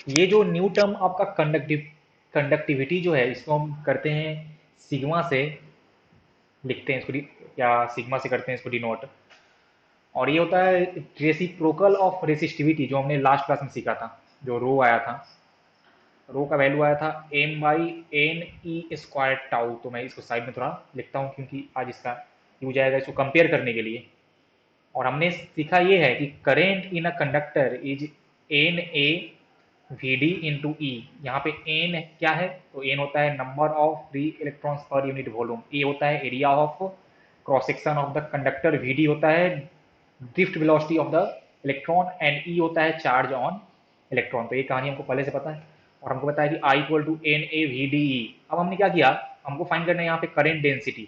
ये जो new term आपका कंडक्टिविटी जो है इसको हम करते हैं सिग्मा से, लिखते हैं इसको या सिग्मा से करते हैं इसको डिनोट। और ये होता है रेसिप्रोकल ऑफ रेसिस्टिविटी, जो हमने लास्ट क्लास में सीखा था, जो रो आया था। रो का वैल्यू आया था m/n e² टाउ। तो मैं इसको साइड में थोड़ा लिखता हूँ क्योंकि आज इसका यूज आएगा इसको कंपेयर करने के लिए। और हमने सीखा ये है कि current in a conductor is N A V D into E. यहाँ पे एन क्या है, तो एन होता है number of free electrons per unit volume, A होता है area of cross section of the conductor, V D होता है drift velocity of the electron, and E होता है चार्ज ऑन इलेक्ट्रॉन। तो ये कहानी हमको पहले से पता है। और हमको पता है कि I equal to N A V D E. अब हमने क्या किया, हमको फाइंड करना है यहाँ पे करेंट डेंसिटी।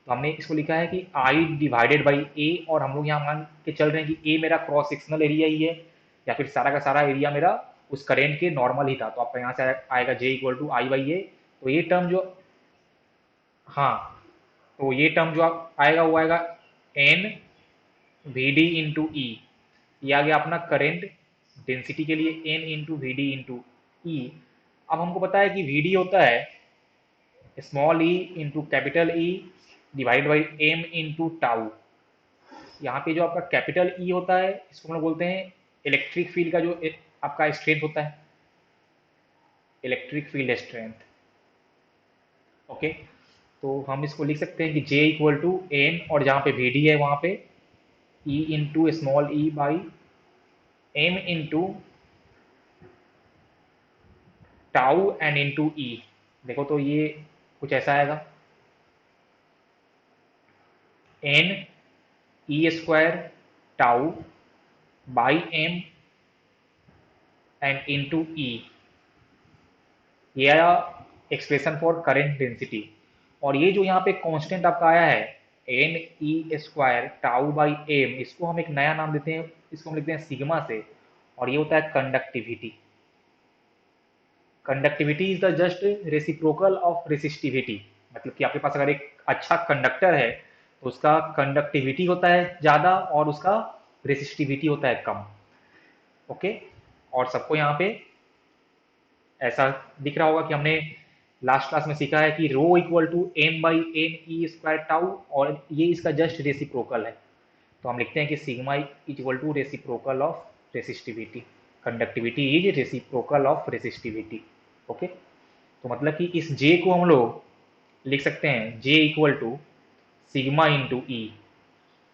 तो हमने इसको लिखा है कि आई डिवाइडेड बाई ए, और हम लोग यहाँ मान के चल रहे हैं कि ए मेरा क्रॉस सेक्शनल एरिया ही है, या फिर सारा का सारा एरिया मेरा उस करेंट के नॉर्मल ही था। तो आपका यहाँ से आएगा जे equal to I by A. तो ये टर्म जो, हाँ, तो ये टर्म जो आप आएगा वो आएगा N V D into E. ये आ गया अपना करेंट डेंसिटी के लिए N into V D into E. अब हमको पता है कि वी डी होता है small E into capital E divide by M into tau. यहाँ पे जो आपका कैपिटल ई होता है इसको हम लोग बोलते हैं इलेक्ट्रिक फील्ड का जो आपका स्ट्रेंथ होता है, इलेक्ट्रिक फील्ड स्ट्रेंथ। ओके, तो हम इसको लिख सकते हैं कि जे इक्वल टू एन, और जहाँ पे वी डी है वहाँ पे E into small E by M into tau and into E. देखो तो ये कुछ ऐसा आएगा, N E square tau by M and into E. ये आया एक्सप्रेशन फॉर करेंट डेंसिटी। और ये जो यहाँ पे कांस्टेंट आपका आया है n E square tau by m, इसको हम एक नया नाम देते हैं, इसको हम लिखते हैं सिग्मा से। और ये होता है conductivity. Conductivity is the just reciprocal of resistivity. मतलब कि आपके पास अगर एक अच्छा कंडक्टर है तो उसका कंडक्टिविटी होता है ज़्यादा और उसका रेसिस्टिविटी होता है कम। ओके, और सबको यहाँ पे ऐसा दिख रहा होगा कि हमने लास्ट क्लास में सीखा है कि rho equal to M by N E square tau, और ये इसका जस्ट रेसिप्रोकल है। तो हम लिखते हैं कि sigma equal to reciprocal of resistivity. Conductivity is reciprocal of resistivity. Okay, तो मतलब कि इस जे को हम लोग लिख सकते हैं J equal to sigma into ई।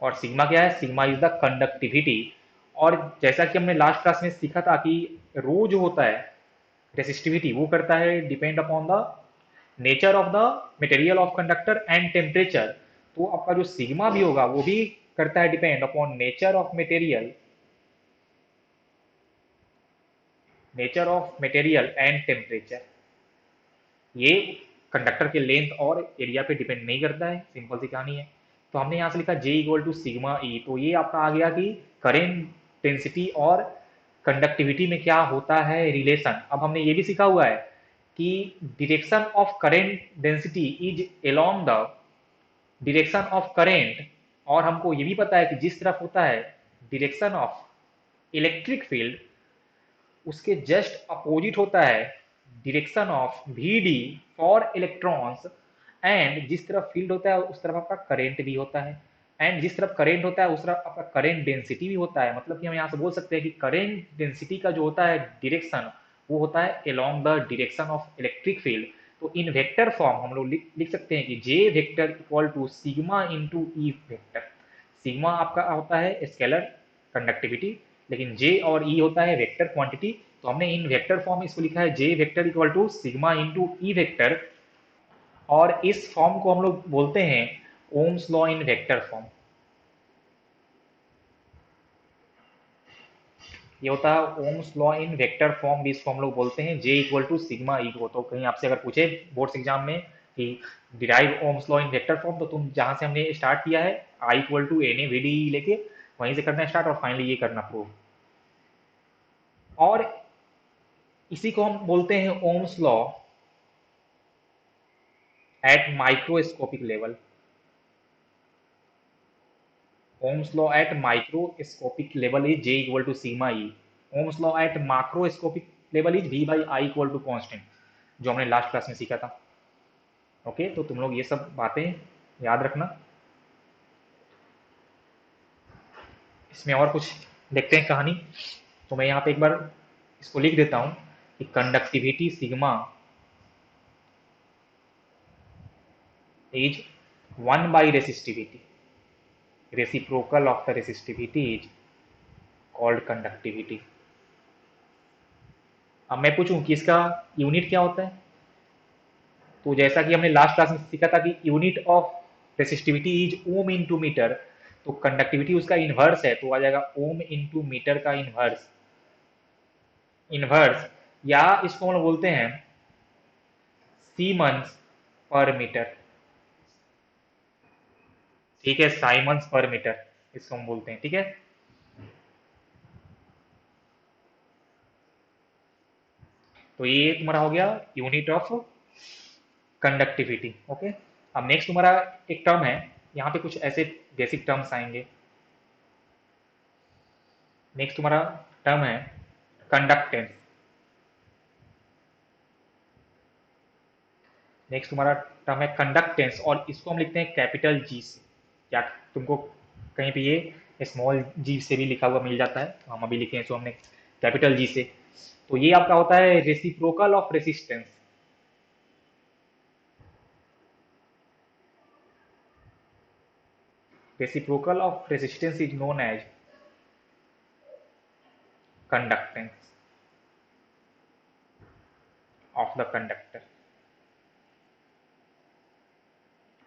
और सिग्मा क्या है, सिग्मा इज द कंडक्टिविटी। और जैसा कि हमने लास्ट क्लास में सीखा था कि रो जो होता है रेसिस्टिविटी वो करता है depend upon the nature of the material of conductor and temperature. तो आपका जो सिग्मा भी होगा वो भी करता है depend upon nature of material, nature of material and temperature. ये कंडक्टर के लेंथ और एरिया पे डिपेंड नहीं करता है, सिंपल सी कहानी है। तो हमने यहाँ से लिखा जे इक्वल टू सिग्मा ई। तो ये आपका आ गया कि करेंट डेंसिटी और कंडक्टिविटी में क्या होता है रिलेशन। अब हमने ये भी सीखा हुआ है कि direction of current density is along the direction of current. और हमको ये भी पता है कि जिस तरफ होता है डिरेक्शन ऑफ इलेक्ट्रिक फील्ड उसके जस्ट अपोजिट होता है direction of v d for electrons. And जिस तरफ फील्ड होता है उस तरफ आपका करंट भी होता है, एंड जिस तरफ करंट होता है उस तरफ आपका करंट डेंसिटी भी होता है। मतलब कि हम यहाँ से बोल सकते हैं कि करंट डेंसिटी का जो होता है डिरेक्शन वो होता है along the direction of electric field. तो इन वेक्टर फॉर्म हम लोग लिख सकते हैं कि J vector equal to sigma into E vector. Sigma आपका होता है स्केलर कंडक्टिविटी, लेकिन जे और ई होता है वेक्टर क्वांटिटी। तो हमने इन वेक्टर फॉर्म इसको लिखा है J vector equal to sigma into E vector. और इस फॉर्म को हम लोग बोलते हैं Ohm's law in vector form. ये होता है Ohm's law in vector form, भी इसको हम लोग बोलते हैं J equal to sigma E को। तो कहीं आपसे अगर पूछे बोर्ड्स एग्जाम में कि derive Ohm's law in vector form, तो तुम जहां से हमने स्टार्ट किया है I equal to N A V D लेके वहीं से करना स्टार्ट, और फाइनली ये करना प्रूव। और इसी को हम बोलते हैं Ohm's law at microscopic level. Ohm's law at microscopic level is J equal to sigma E. Ohm's law at macroscopic level is V by I equal to constant, जो हमने लास्ट क्लास में सीखा था। ओके, तो तुम लोग ये सब बातें याद रखना। इसमें और कुछ देखते हैं कहानी। तो मैं यहाँ पे एक बार इसको लिख देता हूँ कि conductivity sigma is 1 by resistivity, reciprocal of the resistivity is called conductivity। अब मैं पूछूं कि इसका यूनिट क्या होता है, तो जैसा कि हमने लास्ट क्लास में सीखा था कि unit of resistivity is ohm into metre, तो कंडक्टिविटी उसका इनवर्स है, तो आ जाएगा ओम इनटू मीटर का इनवर्स। इनवर्स या इसको हम लोग बोलते हैं सीमन्स पर मीटर। ठीक है, साइमन्स पर मीटर इसको हम बोलते हैं। ठीक है, तो ये तुम्हारा हो गया यूनिट ऑफ कंडक्टिविटी। ओके, अब नेक्स्ट तुम्हारा एक टर्म है, यहाँ पे कुछ ऐसे बेसिक टर्म्स आएंगे। नेक्स्ट तुम्हारा टर्म है कंडक्टेंस। नेक्स्ट तुम्हारा टर्म है कंडक्टेंस, और इसको हम लिखते हैं कैपिटल जी से, या तुमको कहीं पे ये स्मॉल जी से भी लिखा हुआ मिल जाता है, तो हम अभी लिखे हैं इसको हमने कैपिटल जी से। तो ये आपका होता है reciprocal of resistance. Reciprocal of resistance is known as conductance of the conductor.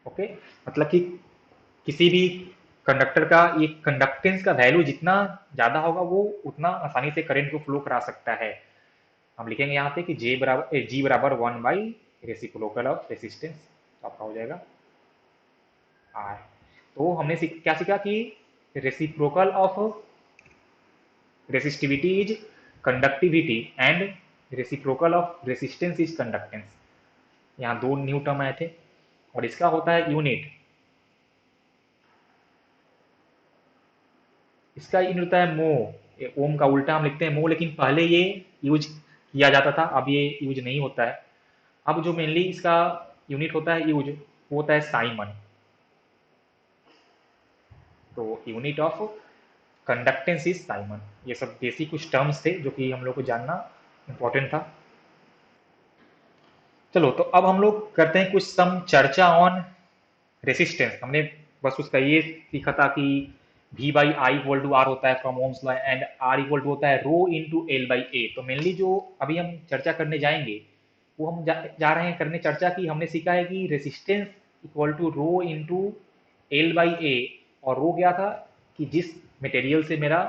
Okay, मतलब कि किसी भी कंडक्टर का ये कंडक्टेंस का वैल्यू जितना ज्यादा होगा वो उतना आसानी से करंट को फ्लो करा सकता है। हम लिखेंगे यहाँ पे कि जी बराबर 1 बाई रेसिप्रोकल ऑफ रेसिस्टेंस, तो आपका हो जाएगा आर। तो हमने क्या सीखा कि reciprocal of resistivity is conductivity and reciprocal of resistance is conductance. यहाँ दो न्यू टर्म आए थे, और इसका होता है यूनिट। इसका यूनिट होता है मो। ओम का उल्टा हम लिखते हैं मो, लेकिन पहले ये यूज किया जाता था, अब ये यूज नहीं होता है। अब जो मेनली इसका यूनिट होता है यूज, वो होता है साइमन। तो unit of conductance is Simon. ये सब बेसिक कुछ टर्म्स थे जो कि हम लोग को जानना इंपॉर्टेंट था। चलो, तो अब हम लोग करते हैं कुछ सम चर्चा ऑन रेसिस्टेंस। हमने बस उसका ये सीखा था कि v by I equal to R होता है from Ohm's law, and R equal to होता है rho into L by A. तो मेनली जो अभी हम चर्चा करने जाएंगे वो हम जा रहे हैं करने चर्चा की। हमने सीखा है कि resistance equal to rho into L by A, और रो क्या था कि जिस मटेरियल से मेरा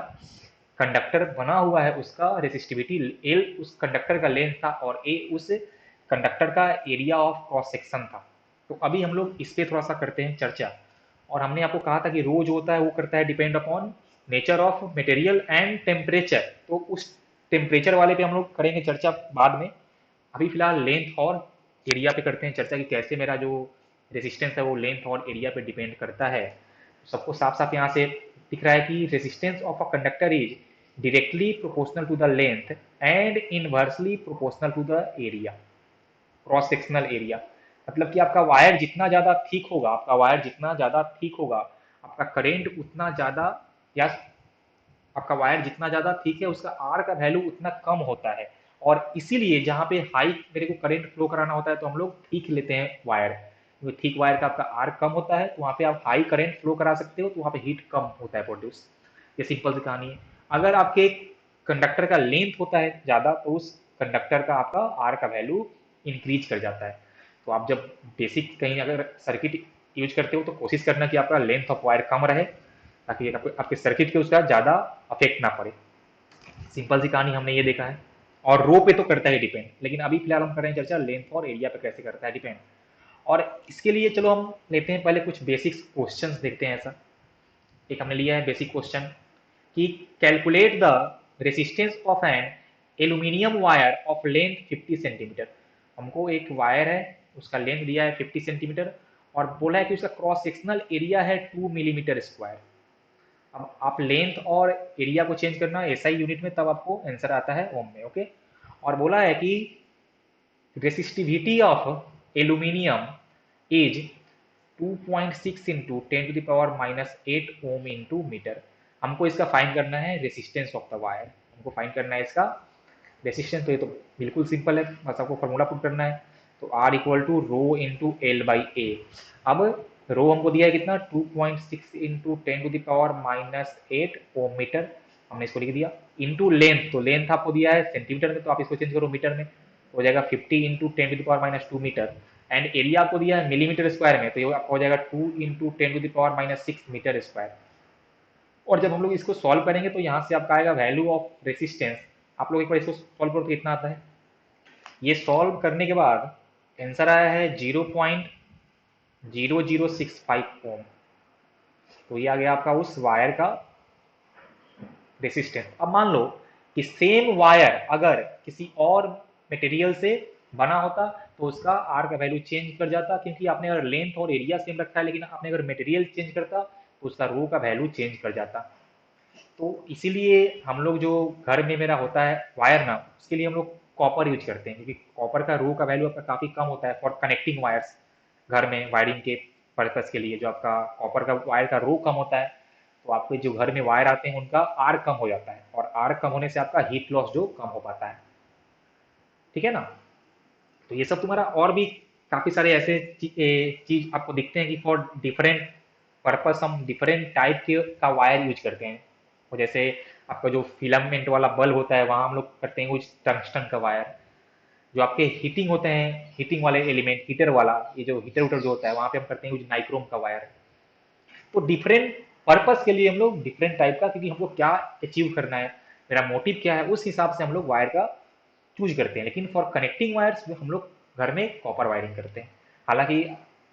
कंडक्टर बना हुआ है उसका रेसिस्टिविटी एल उस कंडक्टर का लेंथ था, और ए उस कंडक्टर का एरिया ऑफ क्रॉस सेक्शन था। तो अभी हम लोग इस पे थोड़ा सा करते हैं चर्चा। और हमने आपको कहा था कि रो जो होता है वो करता है depend upon nature of material and temperature. तो उस टेम्परेचर वाले पे हम लोग करेंगे चर्चा बाद में। अभी फिलहाल लेंथ और एरिया पे करते हैं चर्चा कि कैसे मेरा जो रेजिस्टेंस है वो लेंथ और एरिया पे डिपेंड करता है। सबको साफ साफ यहाँ से दिख रहा है कि resistance of a conductor is directly proportional to the length and inversely proportional to the area, cross sectional area. मतलब कि आपका वायर जितना ज्यादा थिक होगा, आपका वायर जितना ज्यादा थिक होगा, आपका करेंट उतना ज्यादा, या आपका वायर जितना ज्यादा थिक है उसका आर का वैल्यू उतना कम होता है। और इसीलिए जहाँ पे हाई मेरे को करंट फ्लो कराना होता है तो हम लोग थिक लेते हैं वायर, क्योंकि थिक वायर का आपका आर कम होता है, तो वहाँ पे आप हाई करंट फ्लो करा सकते हो, तो वहाँ पे हीट कम होता है प्रोड्यूस। ये सिंपल सी कहानी है। अगर आपके कंडक्टर का लेंथ होता है ज़्यादा, तो उस कंडक्टर का आपका आर का वैल्यू इंक्रीज कर जाता है। तो आप जब बेसिक कहीं अगर सर्किट यूज करते हो तो कोशिश करना कि आपका लेंथ ऑफ वायर कम रहे, ताकि आपके सर्किट के उसका ज़्यादा अफेक्ट ना पड़े। सिंपल सी कहानी हमने ये देखा है। और रो पे तो करता है डिपेंड, लेकिन अभी फिलहाल हम कर रहे हैं चर्चा लेंथ और एरिया पे कैसे करता है डिपेंड। और इसके लिए चलो हम लेते हैं पहले कुछ बेसिक क्वेश्चंस देखते हैं। ऐसा एक हमने लिया है बेसिक क्वेश्चन कि calculate the resistance of an aluminium wire of length 50 centimetre. हमको एक वायर है, उसका लेंथ दिया है 50 सेंटीमीटर, और बोला है कि उसका क्रॉस सेक्शनल एरिया है 2 मिलीमीटर स्क्वायर। अब आप लेंथ और एरिया को चेंज करना एसआई यूनिट में, तब आपको आंसर आता है ओम में। ओके, और बोला है कि resistivity of aluminium is 2.6 into 10⁻⁸ ohm into metre. हमको इसका फाइंड करना है रेसिस्टेंस ऑफ द वायर, हमको फाइंड करना है इसका रेसिस्टेंस। तो ये तो बिल्कुल सिंपल है, बस आपको फॉर्मूला पुट करना है। तो R equal to rho into L by A. अब रो हमको दिया है कितना, 2.6 इंटू 10⁻⁸ ओम मीटर, हमने इसको लिख दिया। इंटू लेंथ, तो लेंथ आपको दिया है सेंटीमीटर में, तो आप इसको चेंज करो मीटर में, तो हो जाएगा 50 इंटू 10⁻⁻2 मीटर। एंड एरिया आपको दिया है मिलीमीटर स्क्वायर में, तो ये आपको हो जाएगा 2 इंटू 10⁻⁻6 मीटर स्क्वायर। और जब हम लोग इसको सॉल्व करेंगे तो यहाँ से आपका आएगा वैल्यू ऑफ रेसिस्टेंस। आप लोग एक बार इसको सॉल्व करो तो कितना आता है। ये सॉल्व करने के बाद आंसर आया है 0.0065 ओम। तो ये आ गया आपका उस वायर का रेसिस्टेंस। अब मान लो कि सेम वायर अगर किसी और मटेरियल से बना होता तो उसका आर का वैल्यू चेंज कर जाता, क्योंकि आपने अगर लेंथ और एरिया सेम रखा है, लेकिन आपने अगर मटेरियल चेंज करता तो उसका रो का वैल्यू चेंज कर जाता। तो इसीलिए हम लोग जो घर में मेरा होता है वायर ना, उसके लिए हम लोग कॉपर यूज करते हैं, क्योंकि कॉपर का रो का वैल्यू आपका काफ़ी कम होता है फॉर कनेक्टिंग वायर्स। घर में वायरिंग के पर्पज़ के लिए जो आपका कॉपर का वायर का रो कम होता है, तो आपके जो घर में वायर आते हैं उनका आर कम हो जाता है, और आर कम होने से आपका हीट लॉस जो कम हो पाता है। ठीक है ना। तो ये सब तुम्हारा और भी काफ़ी सारे ऐसे चीज आपको दिखते हैं कि फॉर डिफरेंट पर्पस हम डिफरेंट टाइप के का वायर यूज करते हैं। और जैसे आपका जो फिलामेंट वाला बल्ब होता है वहाँ हम लोग करते हैं यूज टंगस्टन का वायर। जो आपके हीटिंग होते हैं, हीटिंग वाले एलिमेंट, हीटर वाला, ये जो हीटर उटर जो होता है वहाँ पे हम करते हैं यूज नाइक्रोम का वायर। तो डिफरेंट पर्पस के लिए हम लोग डिफरेंट टाइप का, क्योंकि हमको क्या अचीव करना है, मेरा मोटिव क्या है, उस हिसाब से हम लोग वायर का चूज करते हैं। लेकिन फॉर कनेक्टिंग वायर्स हम लोग घर में कॉपर वायरिंग करते हैं। हालांकि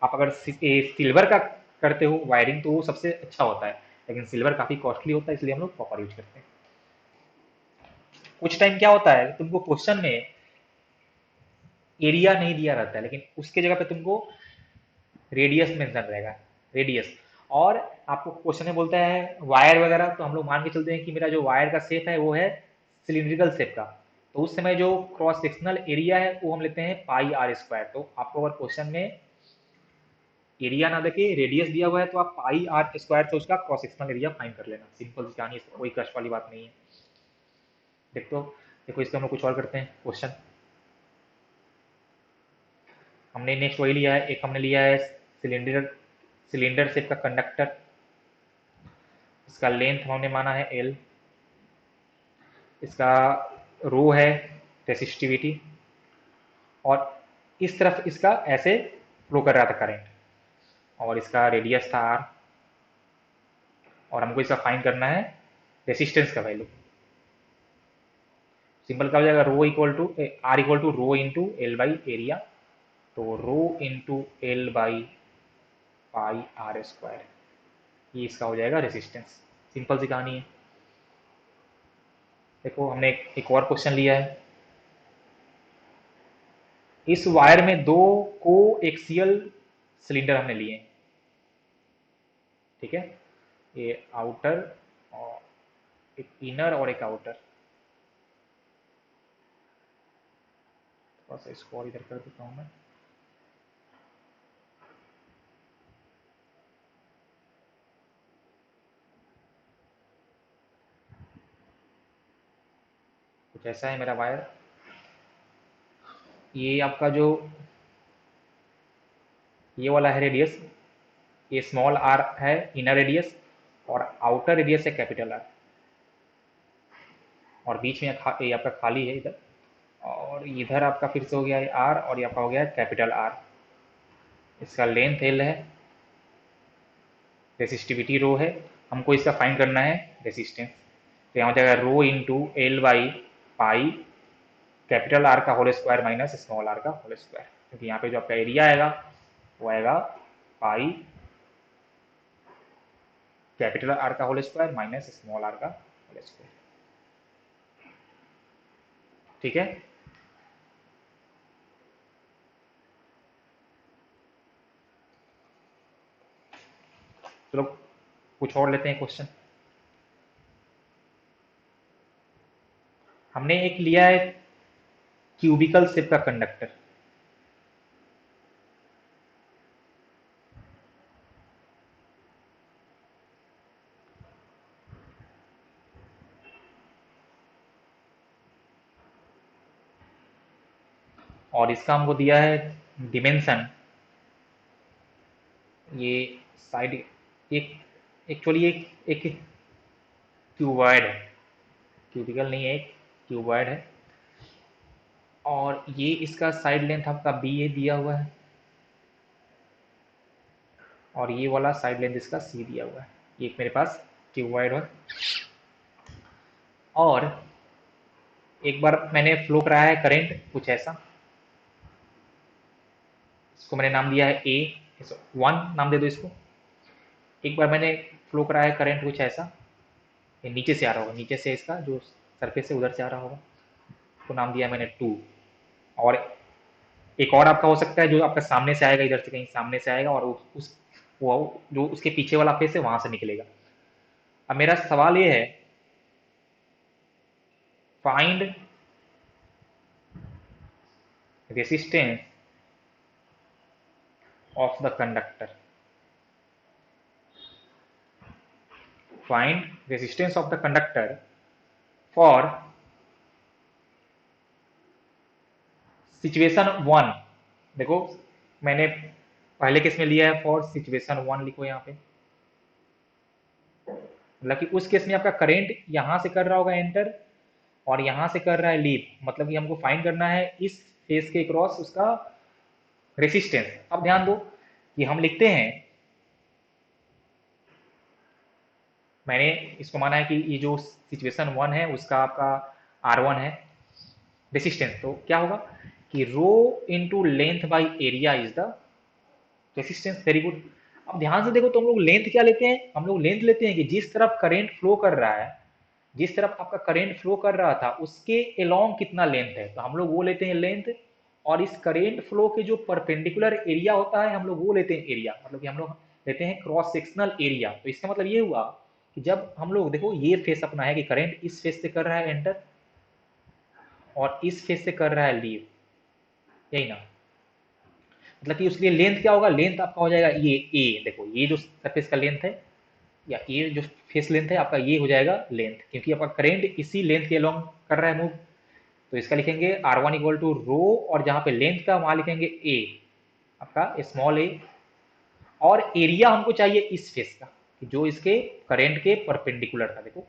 आप अगर सिल्वर का करते हो वायरिंग तो वो सबसे अच्छा होता है, लेकिन सिल्वर काफ़ी कॉस्टली होता है, इसलिए हम लोग कॉपर यूज करते हैं। कुछ टाइम क्या होता है, तुमको क्वेश्चन में एरिया नहीं दिया रहता है, लेकिन उसके जगह पे तुमको रेडियस मेंशन रहेगा, रेडियस। और आपको क्वेश्चन में बोलता है वायर वगैरह, तो हम लोग मान के चलते हैं कि मेरा जो वायर का शेप है वो है सिलिंड्रिकल शेप का, तो उस समय जो क्रॉस सेक्शनल एरिया है वो हम लेते हैं पाई आर स्क्वायर। तो आपको अगर क्वेश्चन में एरिया ना देके रेडियस दिया हुआ है तो आप पाई आर स्क्वायर से उसका क्रॉस सेक्शनल एरिया फाइंड कर लेना। सिंपल सी कहानी, इसमें कोई कष्ट वाली बात नहीं है। देखो देखो, इसका हम लोग कुछ और करते हैं क्वेश्चन। हमने नेक्स्ट वही लिया है, एक हमने लिया है सिलेंडर, सिलेंडर शेप का कंडक्टर। इसका लेंथ हमने माना है एल, इसका रो है रेसिस्टिविटी, और इस तरफ इसका ऐसे फ्लो कर रहा था करंट, और इसका रेडियस था आर, और हमको इसका फाइंड करना है रेसिस्टेंस का वैल्यू। सिंपल क्या हो जाएगा, rho equal to R equal to rho into L by area. तो rho into L by pi are square, ये इसका हो जाएगा रेसिस्टेंस। सिंपल सी कहानी है। देखो हमने एक और क्वेश्चन लिया है। इस वायर में दो को एक्सियल सिलेंडर हमने लिए हैं, ठीक है। ये आउटर और एक इनर और एक आउटर। थोड़ा सा इसको और इधर कर देता हूँ मैं। कुछ ऐसा है मेरा वायर। ये आपका जो ये वाला है रेडियस, ये स्मॉल आर है इनर रेडियस, और आउटर रेडियस है कैपिटल आर, और बीच में ये आपका खाली है इधर, और इधर आपका फिर से हो गया है आर, और ये आपका हो गया है कैपिटल आर। इसका लेंथ एल है, रेसिस्टिविटी रो है, हमको इसका फाइंड करना है रेसिस्टेंस। तो यहाँ हो जाएगा rho into L by pi capital R का whole square minus small R का होल स्क्वायर, क्योंकि यहाँ पे जो आपका एरिया आएगा वो आएगा पाई कैपिटल आर का whole square minus small R का होल स्क्वायर। ठीक है। चलो कुछ और लेते हैं क्वेश्चन। हमने एक लिया है क्यूबिकल शेप का कंडक्टर। और इसका हमको दिया है डिमेंशन, ये साइड, एक एक्चुअली एक क्यूबॉइड है, क्यूबिकल नहीं है, एक क्यूबॉइड है। और ये इसका साइड लेंथ आपका बी ए दिया हुआ है, और ये वाला साइड लेंथ इसका सी दिया हुआ है। ये एक मेरे पास क्यूबॉइड है। और एक बार मैंने फ्लो कराया है करंट कुछ ऐसा, इसको मैंने नाम दिया है ए, 1 नाम दे दो इसको। एक बार मैंने फ्लो कराया है करंट कुछ ऐसा, ये नीचे से आ रहा होगा, नीचे से इसका जो सरफेस से उधर से आ रहा होगा, उसको नाम दिया मैंने 2। और एक और आपका हो सकता है जो आपका सामने से आएगा, इधर से कहीं सामने से आएगा और वो जो उसके पीछे वाला फेस है वहां से निकलेगा। अब मेरा सवाल ये है, find resistance of the conductor, find resistance of the conductor for situation 1। देखो मैंने पहले केस में लिया है फॉर सिचुएशन 1, लिखो यहाँ पे, मतलब कि उस केस में आपका करंट यहां से कर रहा होगा एंटर और यहां से कर रहा है लीव, मतलब कि हमको फाइंड करना है इस फेस के क्रॉस उसका रेसिस्टेंस। अब ध्यान दो कि हम लिखते हैं, मैंने इसको माना है कि ये जो सिचुएशन 1 है उसका आपका R1 है रेसिस्टेंस, तो क्या होगा कि rho into length by area is the resistance. Very good. अब ध्यान से देखो तो हम लोग लेंथ क्या लेते हैं, हम लोग लेंथ लेते हैं कि जिस तरफ करंट फ्लो कर रहा है, जिस तरफ आपका करंट फ्लो कर रहा था उसके अलोंग कितना लेंथ है, तो हम लोग वो लेते हैं लेंथ। और इस करंट फ्लो के जो परपेंडिकुलर एरिया होता है हम लोग वो लेते हैं एरिया, मतलब कि हम लोग लेते हैं क्रॉस सेक्शनल एरिया। तो इसका मतलब ये हुआ कि जब हम लोग देखो ये फेस अपना है कि करंट इस फेस से कर रहा है एंटर और इस फेस से कर रहा है लीव, यही ना, मतलब कि उसके लिए लेंथ क्या होगा, लेंथ आपका हो जाएगा ये ए, देखो ये जो सरफेस का लेंथ है या ये जो फेस लेंथ है आपका ये हो जाएगा लेंथ, क्योंकि आपका करंट इसी लेंथ के अलोंग कर रहा है मूव। तो इसका लिखेंगे R1 इक्वल टू रो और जहां पे लेंथ का वहां लिखेंगे ए, आपका स्मॉल ए। और एरिया हमको चाहिए इस फेस का जो इसके करंट के परपेंडिकुलर था, देखो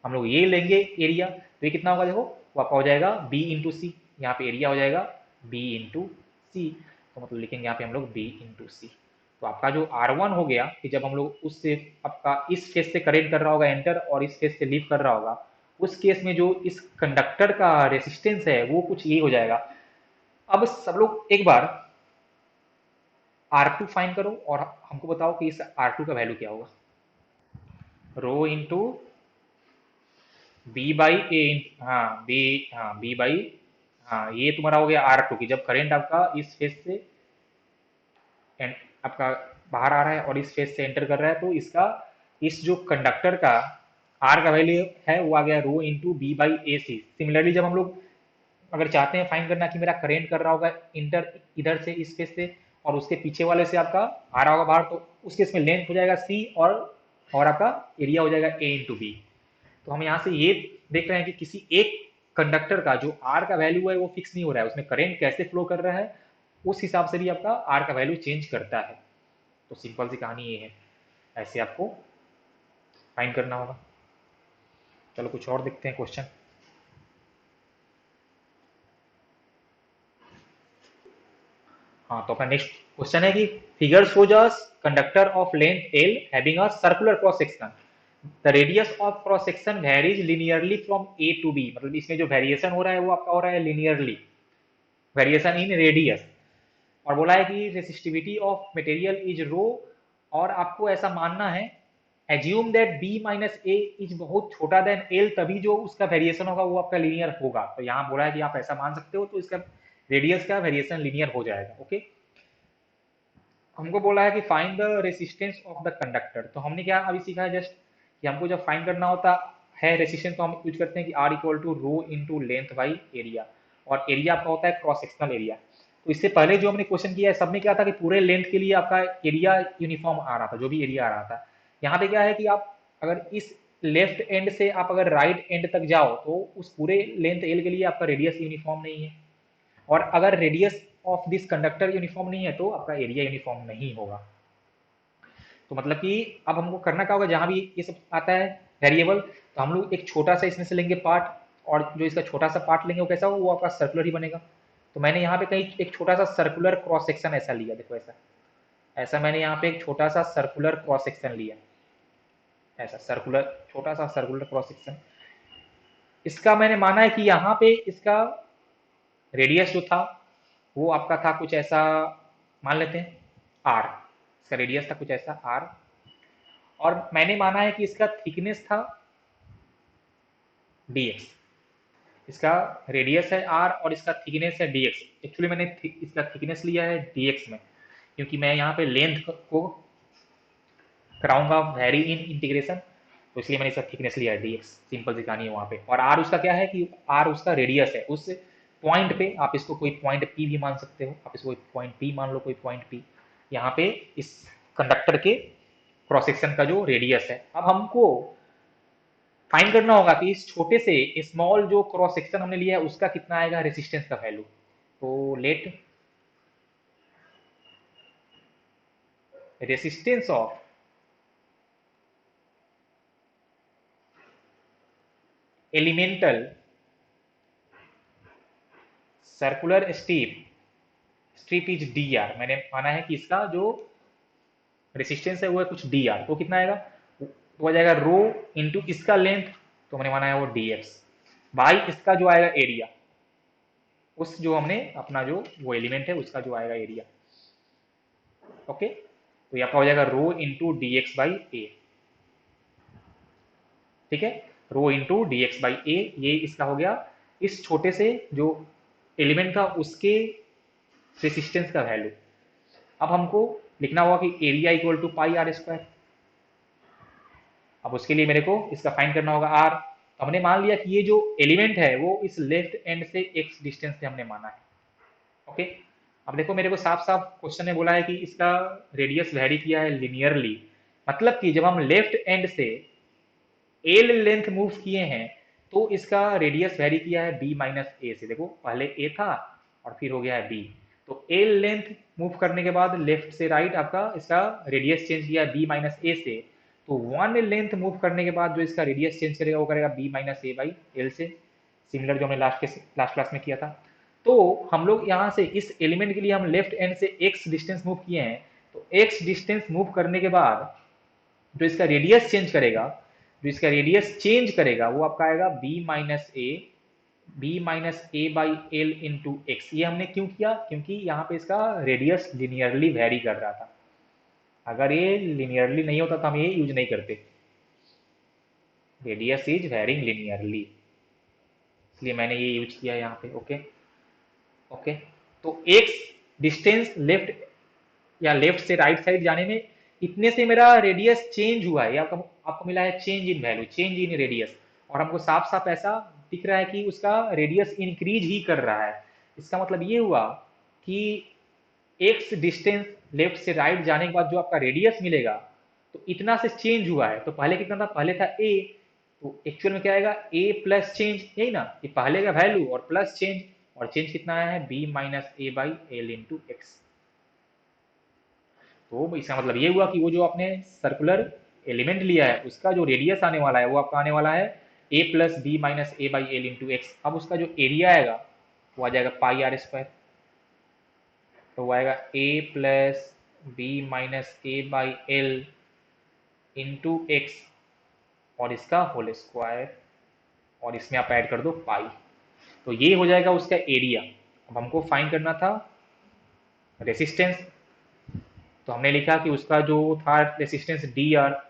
हम लोग ये लेंगे एरिया, तो ये कितना होगा देखो, वो आपका हो जाएगा बी इंटू सी, यहाँ पे एरिया हो जाएगा बी इंटू सी, तो मतलब लिखेंगे यहाँ पे हम लोग बी इंटू सी। तो आपका जो R1 हो गया कि जब हम लोग उससे आपका इस फेस से करंट कर रहा होगा एंटर और इस फेस से लीव कर रहा होगा, उस केस में जो इस कंडक्टर का रेसिस्टेंस है वो कुछ ये हो जाएगा। अब सब लोग एक बार R2 फाइंड करो और हमको बताओ कि इस R2 का वैल्यू क्या होगा। रो इंटू बी बाई ए, हाँ बी, हाँ बी बाई, हाँ ये तुम्हारा हो गया R2 की जब करंट आपका इस फेस से आपका बाहर आ रहा है और इस फेस से एंटर कर रहा है, तो इसका इस जो कंडक्टर का आर का वैल्यू है वो आ गया rho into B by A C. Similarly जब हम लोग अगर चाहते हैं फाइंड करना कि मेरा करंट कर रहा होगा इंटर इधर से इस फेस से और उसके पीछे वाले से आपका आ रहा होगा बाहर, तो उसके इसमें लेंथ हो जाएगा सी और आपका एरिया हो जाएगा ए इंटू बी। तो हम यहाँ से ये देख रहे हैं कि किसी एक कंडक्टर का जो आर का वैल्यू है वो फिक्स नहीं हो रहा है, उसमें करंट कैसे फ्लो कर रहा है उस हिसाब से भी आपका आर का वैल्यू चेंज करता है। तो सिंपल सी कहानी ये है, ऐसे आपको फाइंड करना होगा। चलो कुछ और देखते हैं क्वेश्चन। हाँ तो अपना नेक्स्ट क्वेश्चन है कि figure shows us conductor of length l having a circular cross section, the radius of cross section varies linearly from a to b, मतलब इसमें जो वेरिएशन हो रहा है वो आपका हो रहा है लिनियरली, वेरिएशन इन रेडियस। और बोला है कि resistivity of material is rho, और आपको ऐसा मानना है assume that b minus a is बहुत छोटा देन एल, तभी जो उसका वेरिएशन होगा वो आपका लीनियर होगा। तो यहाँ बोला है कि आप ऐसा मान सकते हो, तो इसका रेडियस का वेरिएशन लीनियर हो जाएगा। ओके, हमको बोला है कि find the resistance of the conductor, तो हमने क्या अभी सीखा है जस्ट कि हमको जब फाइंड करना होता है रेसिस्टेंस तो हम यूज करते हैं कि R equal to rho into length by area. और एरिया आपका होता है क्रॉस सेक्शनल एरिया। तो इससे पहले जो हमने क्वेश्चन किया है सब में क्या था कि पूरे लेंथ के लिए आपका एरिया यूनिफॉर्म आ रहा था, जो भी एरिया आ रहा था। यहाँ पे क्या है कि आप अगर इस लेफ्ट एंड से आप अगर राइट एंड तक जाओ तो उस पूरे लेंथ एल के लिए आपका रेडियस यूनिफॉर्म नहीं है, और अगर radius of this conductor uniform नहीं है तो आपका एरिया यूनिफॉर्म नहीं होगा। तो मतलब कि अब हमको करना क्या होगा, जहां भी ये सब आता है वेरिएबल, तो हम लोग एक छोटा सा इसमें से लेंगे पार्ट, और जो इसका छोटा सा पार्ट लेंगे वो कैसा हो, वो आपका सर्कुलर ही बनेगा। तो मैंने यहाँ पे कहीं एक छोटा सा सर्कुलर क्रॉस सेक्शन ऐसा लिया, देखो ऐसा, ऐसा मैंने यहाँ पे एक छोटा सा सर्कुलर क्रॉस सेक्शन लिया, ऐसा सर्कुलर, छोटा सा सर्कुलर क्रॉस सेक्शन। इसका मैंने माना है कि यहाँ पे इसका रेडियस जो था वो आपका था कुछ ऐसा, मान लेते हैं आर, इसका रेडियस था कुछ ऐसा आर, और मैंने माना है कि इसका थिकनेस था dx। इसका रेडियस है r और इसका थिकनेस है dx। एक्चुअली मैंने इसका थिकनेस लिया है dx में, क्योंकि मैं यहाँ पे लेंथ को कराऊंगा वेरी इन इंटीग्रेशन, तो इसलिए मैंने इसका थिकनेस लिया है dx। सिंपल सी कहानी है वहाँ पे। और r उसका क्या है कि r उसका रेडियस है उस पॉइंट पे, आप इसको कोई पॉइंट p भी मान सकते हो, आप इसको कोई पॉइंट p मान लो, कोई पॉइंट p, यहाँ पे इस कंडक्टर के क्रॉस सेक्शन का जो रेडियस है। अब हमको फाइंड करना होगा कि इस छोटे से स्मॉल जो क्रॉस सेक्शन हमने लिया है उसका कितना आएगा रेसिस्टेंस का वैल्यू। तो let resistance of elemental circular strip is d r. मैंने माना है कि इसका जो रेसिस्टेंस है वो है कुछ डी आर, तो कितना आएगा, वो आ जाएगा रो इंटू इसका लेंथ, तो मैंने माना है वो डी एक्स, बाई इसका जो आएगा एरिया, उस जो हमने अपना जो वो एलिमेंट है उसका जो आएगा एरिया। ओके, तो ये आपका हो जाएगा rho into D x by ए। ठीक है, rho into D x by ए, ये इसका हो गया इस छोटे से जो एलिमेंट था उसके रेसिस्टेंस का वैल्यू। अब हमको लिखना होगा कि area equal to pi are square. अब उसके लिए मेरे को इसका फाइंड करना होगा आर। तो हमने मान लिया कि ये जो एलिमेंट है वो इस लेफ्ट एंड से एक्स डिस्टेंस से हमने माना है। ओके, अब देखो मेरे को साफ साफ क्वेश्चन में बोला है कि इसका रेडियस वेरी किया है लिनियरली, मतलब कि जब हम लेफ्ट एंड से एल लेंथ मूव किए हैं तो इसका रेडियस वेरी किया है बी माइनस ए से। देखो पहले ए था और फिर हो गया है बी, तो एल लेंथ मूव करने के बाद लेफ्ट से राइट आपका इसका रेडियस चेंज किया है बी माइनस ए से, तो वन लेंथ मूव करने के बाद जो इसका रेडियस चेंज करेगा वो करेगा b minus A by L से, सिमिलर जो हमने लास्ट क्लास में किया था। तो हम लोग यहाँ से इस एलिमेंट के लिए हम लेफ्ट एंड से एक्स डिस्टेंस मूव किए हैं, तो एक्स डिस्टेंस मूव करने के बाद जो इसका रेडियस चेंज करेगा, जो इसका रेडियस चेंज करेगा वो आपका आएगा b minus A by L into x. ये हमने क्यों किया, क्योंकि यहाँ पे इसका रेडियस लिनियरली वेरी कर रहा था। अगर ये लिनियरली नहीं होता तो हम ये यूज नहीं करते, रेडियस इज वेरिंग लिनियरली, इसलिए मैंने ये यूज किया यहाँ पे। ओके ओके, तो एक्स डिस्टेंस लेफ्ट या लेफ्ट से राइट साइड जाने में इतने से मेरा रेडियस चेंज हुआ है, आपको आपको मिला है change in value, change in radius, और हमको साफ साफ ऐसा दिख रहा है कि उसका रेडियस इंक्रीज ही कर रहा है। इसका मतलब ये हुआ कि एक्स डिस्टेंस लेफ्ट से राइट जाने के बाद जो आपका रेडियस मिलेगा तो इतना से चेंज हुआ है। तो पहले कितना था, पहले था ए, तो एक्चुअल में क्या आएगा ए प्लस चेंज, यही ना, ये पहले का वैल्यू और प्लस चेंज, और चेंज कितना आया है b minus A by L into x. तो इसका मतलब ये हुआ कि वो जो आपने सर्कुलर एलिमेंट लिया है उसका जो रेडियस आने वाला है वो आपका आने वाला है A plus B minus A by L into X. अब उसका जो एरिया आएगा वो आ जाएगा पाई आर स्क्वायर, तो वो आएगा A plus B minus A by L into X और इसका होल स्क्वायर, और इसमें आप ऐड कर दो पाई, तो ये हो जाएगा उसका एरिया। अब हमको फाइंड करना था रेसिस्टेंस, तो हमने लिखा कि उसका जो था रेसिस्टेंस डी आर,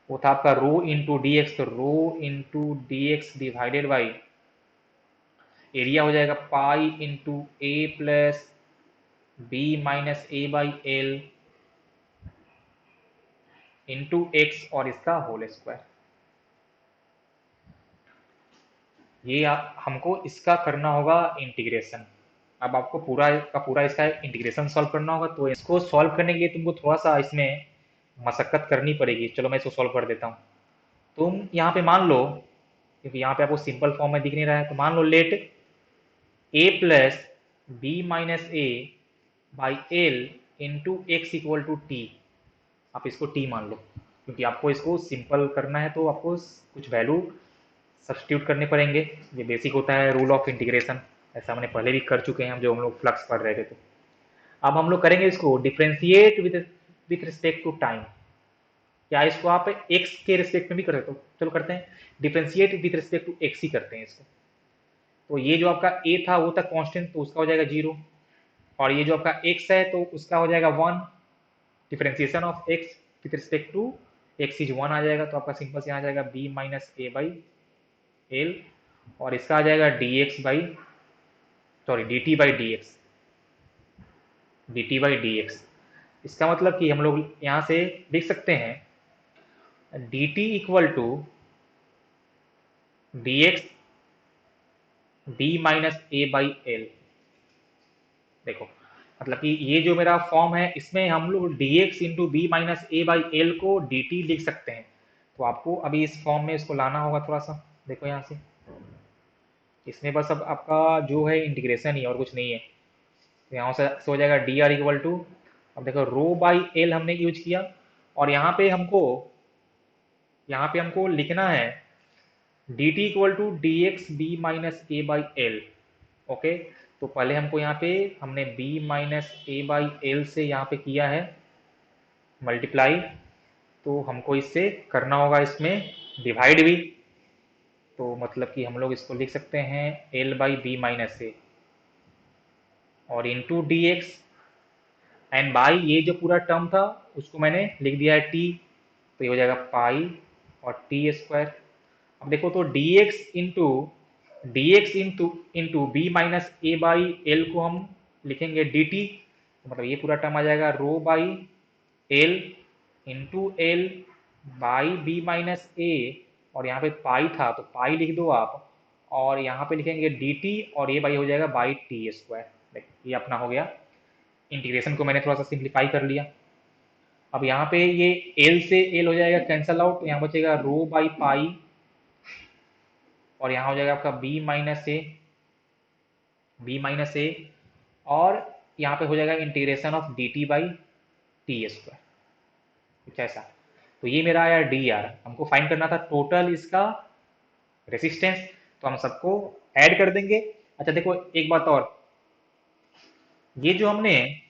वो था आपका रो इंटू डी एक्स, तो rho into D X divided by area हो जाएगा pi into A plus B minus A by L into X और इसका होल स्क्वायर। ये हमको इसका करना होगा इंटीग्रेशन। अब आपको पूरा का पूरा इसका इंटीग्रेशन सॉल्व करना होगा, तो इसको सॉल्व करने के लिए तुमको थोड़ा सा इसमें मशक्कत करनी पड़ेगी। चलो मैं इसको सॉल्व कर देता हूँ। तुम यहाँ पे मान लो, क्योंकि यहाँ पे आपको सिंपल फॉर्म में दिख नहीं रहा है, तो मान लो let a plus B minus A by L into X equal to T. आप इसको t मान लो, क्योंकि आपको इसको सिंपल करना है तो आपको कुछ वैल्यू सब्सटीट्यूट करने पड़ेंगे। ये बेसिक होता है रूल ऑफ इंटीग्रेशन, ऐसा हमने पहले भी कर चुके हैं हम, जो हम लोग फ्लक्स पढ़ रहे थे। तो अब हम लोग करेंगे इसको differentiate with respect to time. या इसको आप एक्स के रिस्पेक्ट में भी कर सकते हो, चलो करते हैं differentiate with respect to X ही करते हैं इसको। तो ये जो आपका ए था वो था कांस्टेंट, तो उसका हो जाएगा 0, और ये जो आपका एक्स है तो उसका हो जाएगा 1। Differentiation of x with respect to x is 1 आ जाएगा, तो आपका सिंपल से यहाँ आ जाएगा b minus A by l, और इसका आ जाएगा d x by, sorry d t by d x, d t by d x. इसका मतलब कि हम लोग यहाँ से लिख सकते हैं d T equal to D x B minus A by l. देखो मतलब कि ये जो मेरा फॉर्म है इसमें हम लोग D X into B minus A by L को डी टी लिख सकते हैं। तो आपको अभी इस फॉर्म में इसको लाना होगा थोड़ा सा। देखो यहाँ से इसमें बस अब आपका जो है इंटीग्रेशन ही, और कुछ नहीं है। तो यहाँ से हो जाएगा डी आर इक्वल टू, अब देखो रो बाई एल हमने यूज किया, और यहाँ पे हमको लिखना है D T equal to D x B minus A by L. Okay, तो पहले हमको यहाँ पे हमने b minus A by L से यहाँ पे किया है मल्टीप्लाई, तो हमको इससे करना होगा इसमें डिवाइड भी। तो मतलब कि हम लोग इसको लिख सकते हैं L by B minus A और into D x, and by ये जो पूरा टर्म था उसको मैंने लिख दिया है टी, तो ये हो जाएगा पाई और टी स्क्वायर। अब देखो तो D X into B minus A by L को हम लिखेंगे डी टी, तो मतलब ये पूरा टर्म आ जाएगा rho by L into L by B minus A, और यहाँ पे पाई था तो पाई लिख दो आप, और यहाँ पे लिखेंगे डी टी, और ये बाई हो जाएगा बाई टी स्क्वायर। ये अपना हो गया इंटीग्रेशन को मैंने थोड़ा सा सिंप्लीफाई कर लिया। अब यहाँ पे ये एल से एल हो जाएगा कैंसल आउट, तो यहाँ बचेगा रो बाई पाई, और यहाँ हो जाएगा आपका बी माइनस ए, और यहाँ पे हो जाएगा integration of D t by T square, कुछ ऐसा। तो ये मेरा आया डी आर। हमको फाइंड करना था टोटल इसका रेसिस्टेंस, तो हम सबको ऐड कर देंगे। अच्छा देखो एक बात और, ये जो हमने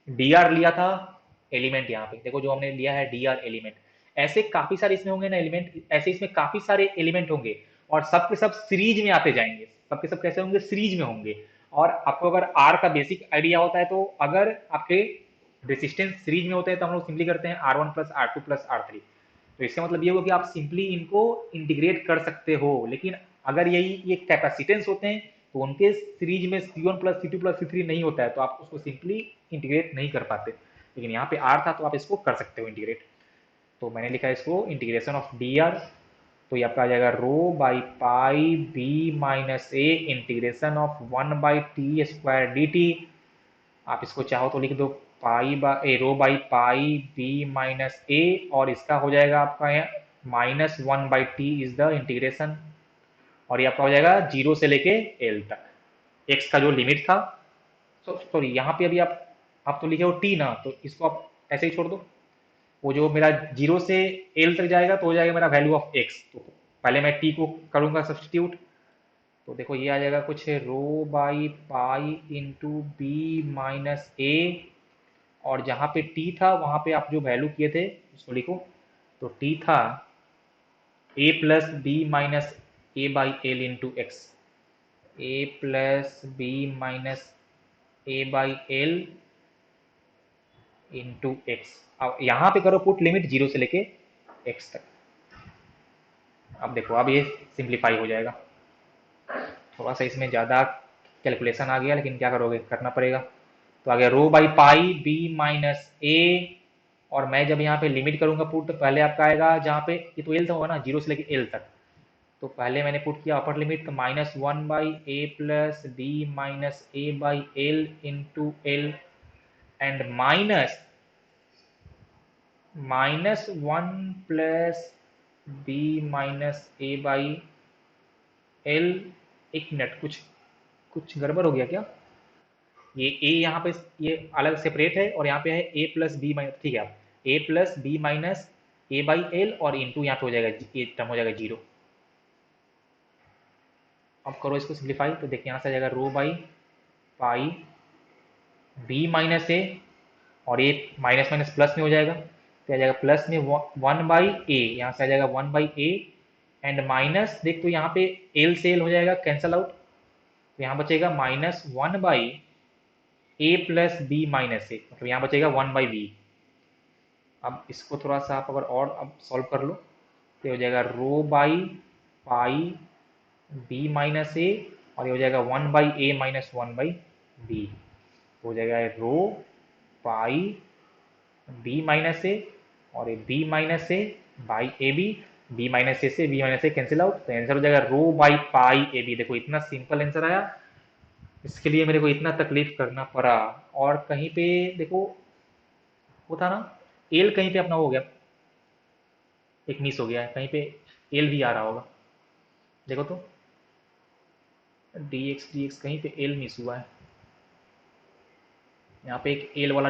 डी आर लिया था एलिमेंट, यहाँ पे देखो जो हमने लिया है डी आर एलिमेंट, ऐसे काफी सारे इसमें होंगे ना एलिमेंट, ऐसे इसमें काफी सारे एलिमेंट होंगे, और सब के सब सीरीज में आते जाएंगे। सब के सब कैसे होंगे, सीरीज में होंगे। और आपको अगर आर का बेसिक आइडिया होता है, तो अगर आपके रेसिस्टेंस सीरीज में होते हैं तो हम लोग सिंपली करते हैं R1 plus R2 plus R3। तो इसका मतलब ये होगा कि आप सिंपली इनको इंटीग्रेट कर सकते हो, लेकिन अगर यही ये कैपेसिटेंस होते हैं तो उनके सीरीज में C1 plus C2 plus C3 नहीं होता है, तो आप उसको सिंपली इंटीग्रेट नहीं कर पाते। लेकिन यहाँ पे R था तो आप इसको कर सकते हो इंटीग्रेट। तो मैंने लिखा है इसको इंटीग्रेशन ऑफ डी आर, तो ये आपका आ जाएगा rho by pi B minus A integration of 1 by T square D T. आप इसको चाहो तो लिख दो pi by rho by pi B minus A, और इसका हो जाएगा आपका यहाँ -1/t इज द इंटीग्रेशन, और ये आपका हो जाएगा 0 से लेके एल तक, एक्स का जो लिमिट था। सॉरी यहाँ पे अभी आप तो लिखे हो टी ना, तो इसको आप ऐसे ही छोड़ दो। वो जो मेरा 0 से एल तक जाएगा तो हो जाएगा मेरा वैल्यू ऑफ एक्स, तो पहले मैं टी को करूंगा सब्सटीट्यूट। तो देखो ये आ जाएगा कुछ rho by pi into B minus A, और जहाँ पे टी था वहाँ पे आप जो वैल्यू किए थे उसको लिखो। तो टी था A plus B minus A by L into X, A plus B minus A by L into X. अब यहाँ पे करो पुट लिमिट 0 से लेके एक्स तक। अब देखो अब ये सिंप्लीफाई हो जाएगा। थोड़ा सा इसमें ज़्यादा कैलकुलेशन आ गया, लेकिन क्या करोगे, करना पड़ेगा। तो आ गया रो by pi B minus A, और मैं जब यहाँ पे लिमिट करूंगा पुट, तो पहले आपका आएगा जहाँ पे ये तो एल था होगा ना, 0 से लेके एल तक, तो पहले मैंने पुट किया upper limit -1/a+b-a/l into L and -1 + b-a/l। एक मिनट, कुछ कुछ गड़बड़ हो गया क्या? ये a यहाँ पे ये अलग सेपरेट है और यहाँ पे है a+b-, ठीक है। a+b-a/l और इंटू यहाँ पे हो जाएगा, ये टर्म हो जाएगा 0। अब करो इसको सिंप्लीफाई, तो देखिए यहाँ से आ जाएगा रो बाई पाई b-a, और ये माइनस माइनस प्लस में हो जाएगा, तो आ जाएगा प्लस में 1/a, यहाँ से आ जाएगा 1/a एंड माइनस, देख तो यहाँ पे एल से एल हो जाएगा कैंसल आउट, तो यहाँ बचेगा -1/a+b-a, मतलब यहाँ बचेगा 1/b। अब इसको थोड़ा सा आप अगर और अब सॉल्व कर लो तो हो जाएगा रो बाई पाई b-a, और ये हो जाएगा 1/a माइनस 1/b, हो जाएगा रो पाई b-a, और ये b-a by A B, b-a से b-a कैंसिल आउट, तो आंसर हो जाएगा rho by pi A B. देखो इतना सिंपल आंसर आया, इसके लिए मेरे को इतना तकलीफ करना पड़ा। और कहीं पे देखो वो था ना, एल कहीं पे अपना हो गया, एक मिस हो गया है कहीं पे, एल भी आ रहा होगा, देखो तो dx कहीं पे एल मिस हुआ है, यहाँ पे एक एल वाला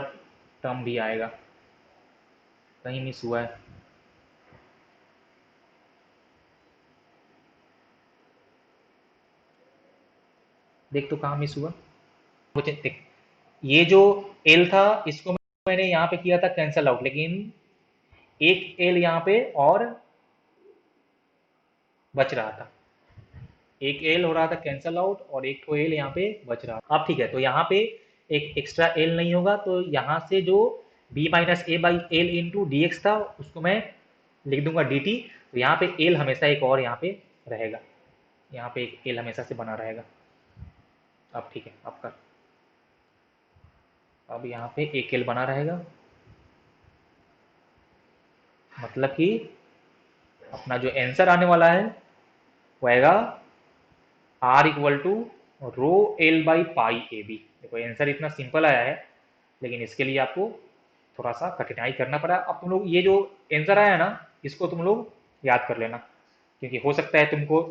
टर्म भी आएगा, कहीं मिस हुआ है। देख तो कहाँ मिस हुआ, मुझे देख, ये जो एल था इसको मैंने यहाँ पे किया था कैंसल आउट, लेकिन एक एल यहाँ पे और बच रहा था, एक एल हो रहा था कैंसल आउट और एक तो एल यहाँ पे बच रहा था। अब ठीक है, तो यहाँ पे एक एक्स्ट्रा एल नहीं होगा, तो यहाँ से जो b-a/l इंटू डी एक्स था उसको मैं लिख दूंगा dt, तो यहाँ पे एल हमेशा एक और यहाँ पे रहेगा, यहाँ पे एक एल हमेशा से बना रहेगा। अब ठीक है, अब कर, अब यहाँ पे एक एल बना रहेगा, मतलब कि अपना जो आंसर आने वाला है वो आएगा r=ρl/π/ab। देखो आंसर इतना सिंपल आया है, लेकिन इसके लिए आपको थोड़ा सा कठिनाई करना पड़ा। अब तुम लोग ये जो आंसर आया ना, इसको तुम लोग याद कर लेना, क्योंकि हो सकता है तुमको,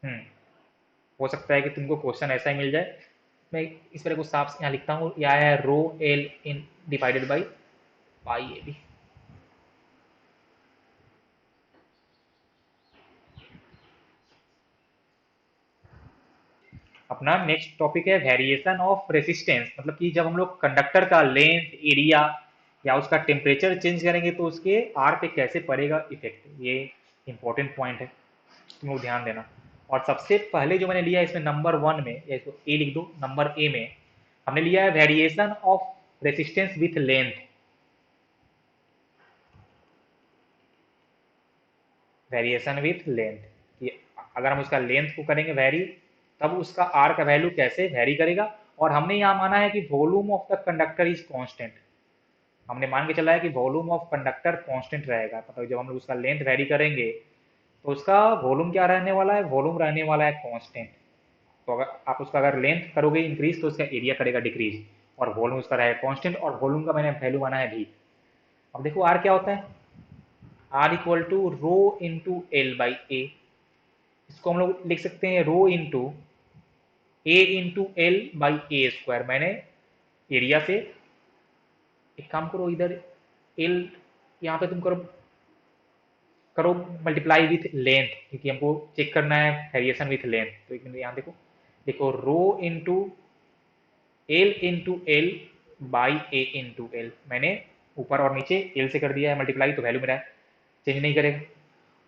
हम्म, हो सकता है कि तुमको क्वेश्चन ऐसा ही मिल जाए। मैं इस तरह को साफ यहाँ लिखता हूँ, यह आया है ρl in divided by pi A B. अपना नेक्स्ट टॉपिक है वेरिएशन ऑफ रेसिस्टेंस, मतलब कि जब हम लोग कंडक्टर का लेंथ, एरिया या उसका टेम्परेचर चेंज करेंगे तो उसके आर पे कैसे पड़ेगा इफेक्ट, ये इंपॉर्टेंट पॉइंट है, तुम लोग ध्यान देना। और सबसे पहले जो मैंने लिया इसमें नंबर 1 में, या इसको ए लिख दो, नंबर ए में हमने लिया है variation of resistance with length. Variation with length, अगर हम उसका लेंथ को करेंगे वेरी, तब उसका आर का वैल्यू कैसे वेरी करेगा। और हमने यहाँ माना है कि volume of the conductor is constant, हमने मान के चला है कि वॉल्यूम ऑफ कंडक्टर कांस्टेंट रहेगा, मतलब जब हम लोग उसका लेंथ वेरी करेंगे तो उसका वॉल्यूम क्या रहने वाला है, वॉल्यूम रहने वाला है कांस्टेंट। तो अगर आप उसका अगर लेंथ करोगे इंक्रीज तो उसका एरिया करेगा डिक्रीज, और वॉल्यूम उसका रहेगा कांस्टेंट, और वॉल्यूम का मैंने वैल्यू माना है भी। अब देखो आर क्या होता है, r=ρ×l/a, इसको हम लोग लिख सकते हैं रो इंटू a/l/a²। मैंने एरिया से, एक काम करो इधर एल, यहाँ पे तुम करो करो मल्टीप्लाई विथ लेंथ, क्योंकि हमको चेक करना है वेरिएशन विथ लेंथ। तो एक मिनट यहाँ देखो, देखो रो इंटू एल बाई a/l, मैंने ऊपर और नीचे एल से कर दिया है मल्टीप्लाई, तो वैल्यू मेरा चेंज नहीं करेगा।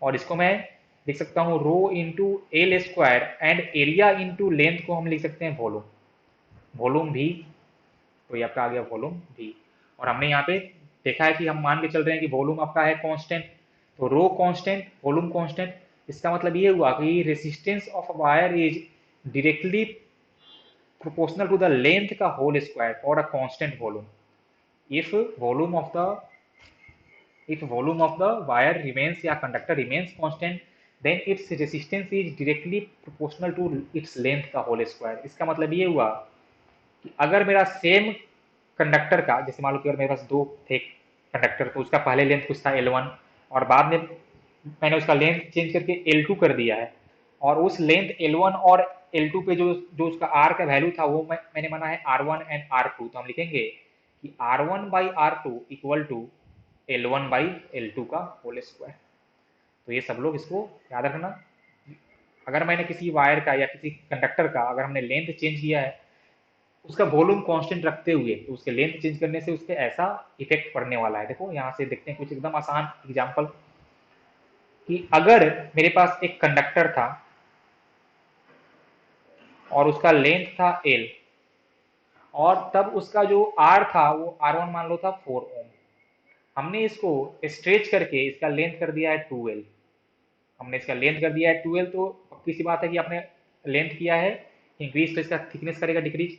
और इसको मैं लिख सकता हूँ rho into l² and area into length को हम लिख सकते हैं वॉल्यूम, वॉल्यूम भी, तो ये आपका आ गया वॉल्यूम भी। और हमने यहाँ पे देखा है कि हम मान के चल रहे हैं कि वॉल्यूम आपका है कांस्टेंट, तो रो कांस्टेंट वॉल्यूम कांस्टेंट, इसका मतलब ये हुआ कि resistance of wire is directly proportional to the length का whole square for a constant volume if volume of the if volume of the wire remains या conductor remains constant, then its resistance is directly proportional to its length का whole square. इसका मतलब ये हुआ कि अगर मेरा सेम कंडक्टर का, जैसे मान लो कि अगर मेरे पास दो थे कंडक्टर, तो उसका पहले लेंथ कुछ था L1 और बाद में मैंने उसका लेंथ चेंज करके L2 कर दिया है, और उस लेंथ L1 और L2 पे जो जो उसका R का वैल्यू था वो मैंने माना है R1 एंड R2। तो हम लिखेंगे कि R1 by R2 equal to L1 by L2 का होल स्क्वायर। तो ये सब लोग इसको याद रखना। अगर मैंने किसी वायर का या किसी कंडक्टर का अगर हमने लेंथ चेंज किया है उसका वॉल्यूम कांस्टेंट रखते हुए, तो उसके लेंथ चेंज करने से उसके ऐसा इफेक्ट पड़ने वाला है। देखो यहाँ से देखते हैं कुछ एकदम आसान एग्जांपल, कि अगर मेरे पास एक कंडक्टर था और उसका लेंथ था L, और तब उसका जो R था वो R1 मान लो था 4 ओम। हमने इसको स्ट्रेच करके इसका लेंथ कर दिया है 2L। हमने इसका लेंथ कर दिया है 2L, तो पक्की सी बात है कि आपने लेंथ किया है इंक्रीज, तो इसका थिकनेस करेगा डिक्रीज।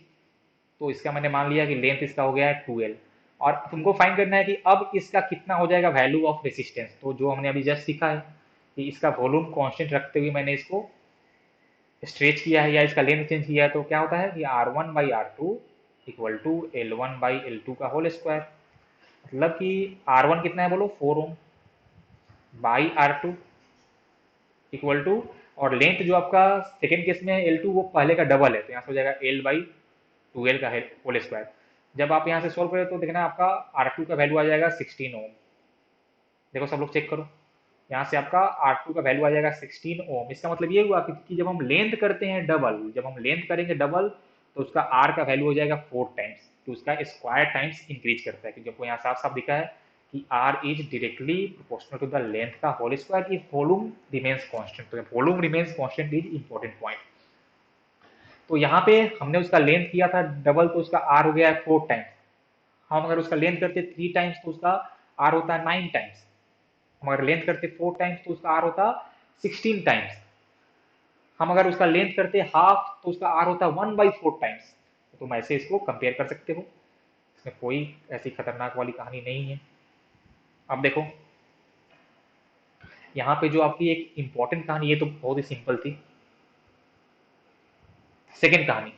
तो इसका मैंने मान लिया कि लेंथ इसका हो गया है 2L। और तुमको फाइंड करना है कि अब इसका कितना हो जाएगा वैल्यू ऑफ रेसिस्टेंस। तो जो हमने अभी जस्ट सीखा है कि इसका वॉल्यूम कांस्टेंट रखते हुए मैंने इसको स्ट्रेच किया है या इसका लेंथ चेंज किया है, तो क्या होता है कि R1 by R2 equal to L1 by L2 का होल स्क्वायर। मतलब कि R1 कितना है बोलो, 4 ओम, बाई R2 इक्वल टू, और लेंथ जो आपका सेकेंड केस में है L2 वो पहले का डबल है, तो यहाँ से हो जाएगा L बाई 2L का होल स्क्वायर। जब आप यहाँ से सोल्व करें तो देखना आपका R2 का वैल्यू आ जाएगा 16 ओम। देखो सब लोग चेक करो, यहाँ से आपका R2 का वैल्यू आ जाएगा 16 ओम। इसका मतलब ये हुआ कि जब हम लेंथ करते हैं डबल, जब हम लेंथ करेंगे डबल, तो उसका R का वैल्यू हो जाएगा 4 टाइम्स, तो उसका स्क्वायर टाइम्स इंक्रीज करता है, क्योंकि आपको यहाँ साफ साफ दिखा है कि R is directly proportional to the length का whole square if volume remains constant. तो volume remains constant is important point. तो यहाँ पे हमने उसका लेंथ किया था डबल, तो उसका R हो गया है 4 टाइम्स। हम अगर उसका लेंथ करते 3 टाइम्स तो उसका R होता है 9 टाइम्स। हम अगर लेंथ करते 4 टाइम्स तो उसका R होता 16 टाइम्स। हम अगर उसका लेंथ करते हाफ तो उसका R होता 1/4 टाइम्स। तो तुम ऐसे इसको कंपेयर कर सकते हो, इसमें कोई ऐसी खतरनाक वाली कहानी नहीं है। अब देखो यहाँ पे जो आपकी एक इंपॉर्टेंट कहानी, ये तो बहुत ही सिंपल थी। सेकेंड कहानी,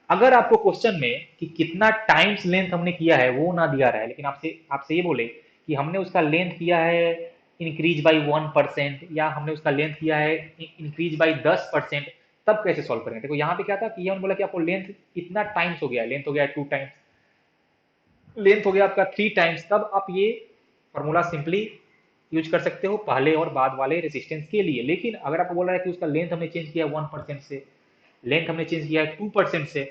अगर आपको क्वेश्चन में कि कितना टाइम्स लेंथ हमने किया है वो ना दिया रहा है, लेकिन आपसे आपसे ये बोले कि हमने उसका लेंथ किया है इंक्रीज बाई 1%, या हमने उसका लेंथ किया है इंक्रीज बाई 10%, तब कैसे सॉल्व करेंगे। देखो यहाँ पे क्या था कि ये हमने बोला कि आपको लेंथ कितना टाइम्स हो गया, लेंथ हो गया 2 टाइम्स, लेंथ हो गया आपका 3 टाइम्स, तब आप ये फॉर्मूला सिंपली यूज कर सकते हो पहले और बाद वाले रेसिस्टेंस के लिए। लेकिन अगर आपको बोला है कि उसका लेंथ हमने चेंज किया 1% से, लेंथ हमने चेंज किया है 2% से,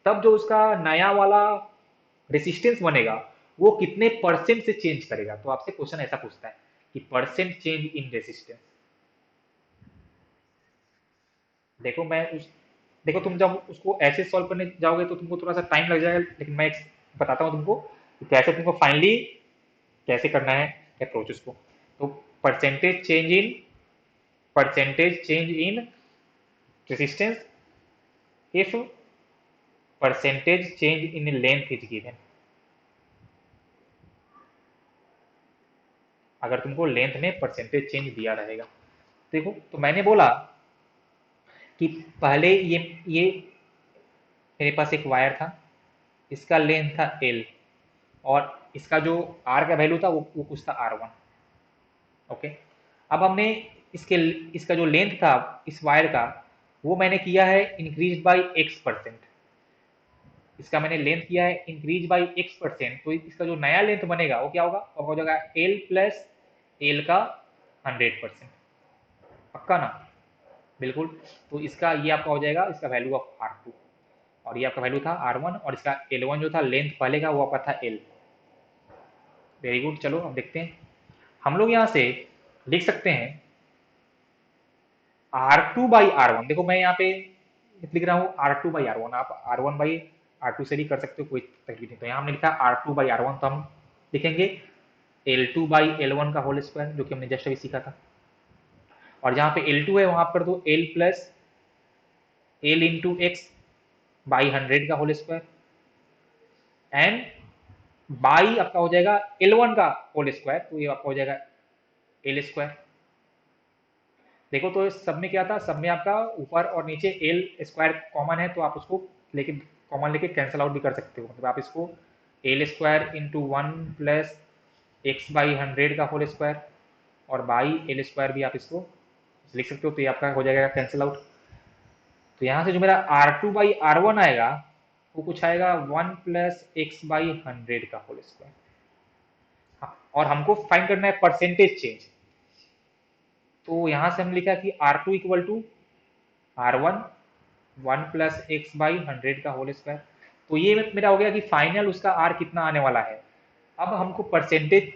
तब जो उसका नया वाला रेसिस्टेंस बनेगा वो कितने परसेंट से चेंज करेगा। तो आपसे क्वेश्चन ऐसा पूछता है कि परसेंट चेंज इन रेसिस्टेंस। देखो मैं उस देखो तुम जब उसको ऐसे सॉल्व करने जाओगे तो तुमको थोड़ा सा टाइम लग जाएगा, लेकिन मैं बताता हूँ तुमको कि कैसे तुमको फाइनली कैसे करना है अप्रोच उसको। तो percentage change in percentage change in resistance if percentage change in length is given. अगर तुमको लेंथ में परसेंटेज चेंज दिया रहेगा, देखो तो मैंने बोला कि पहले ये मेरे पास एक वायर था, इसका लेंथ था L, और इसका जो R का वैल्यू था वो कुछ था R1। ओके, अब हमने इसके इसका जो लेंथ था इस वायर का वो मैंने किया है इंक्रीज बाई X%। इसका मैंने लेंथ किया है इंक्रीज बाई X%, तो इसका जो नया लेंथ बनेगा वो क्या होगा, वो हो जाएगा L प्लस L का 100%। पक्का ना, बिल्कुल। तो इसका ये आपका हो जाएगा इसका वैल्यू ऑफ R2, और ये आपका वैल्यू था R1, और इसका L1 जो था लेंथ पहले का वो आपका था L। Very good. चलो अब देखते हैं, हम लोग यहाँ से लिख सकते हैं R2/R1। देखो मैं यहाँ पे लिख रहा हूँ R2/R1, आप R1/R2 से भी कर सकते हो, कोई तकलीफ नहीं। तो यहाँ हमने लिखा R2/R1, तो हम लिखेंगे L2/L1 का होल स्क्वायर, जो कि हमने जस्ट अभी सीखा था। और जहाँ पे L2 है वहां पर तो L plus L into x by 100 का होल स्क्वायर, एंड बाई आपका हो जाएगा L1 का होल स्क्वायर, तो ये आपका हो जाएगा L स्क्वायर। देखो तो इस सब में क्या था, सब में आपका ऊपर और नीचे एल स्क्वायर कॉमन है, तो आप उसको लेके कॉमन लेके कैंसिल आउट भी कर सकते हो। मतलब आप इसको L square into one plus X by hundred का होल स्क्वायर और बाई एल स्क्वायर भी आप इसको लिख सकते हो, तो ये आपका हो जाएगा कैंसिल आउट। तो यहाँ से जो मेरा R two by R one आएगा वो कुछ आएगा one plus X by hundred का होल स्क्वायर। हाँ, और हमको फाइंड करना है परसेंटेज चेंज, तो यहाँ से हम लिखा कि R two equal to R one one plus X by hundred का होल स्क्वायर। तो ये मेरा हो गया कि फाइनल उसका आर कितना आने वाला है। अब हमको परसेंटेज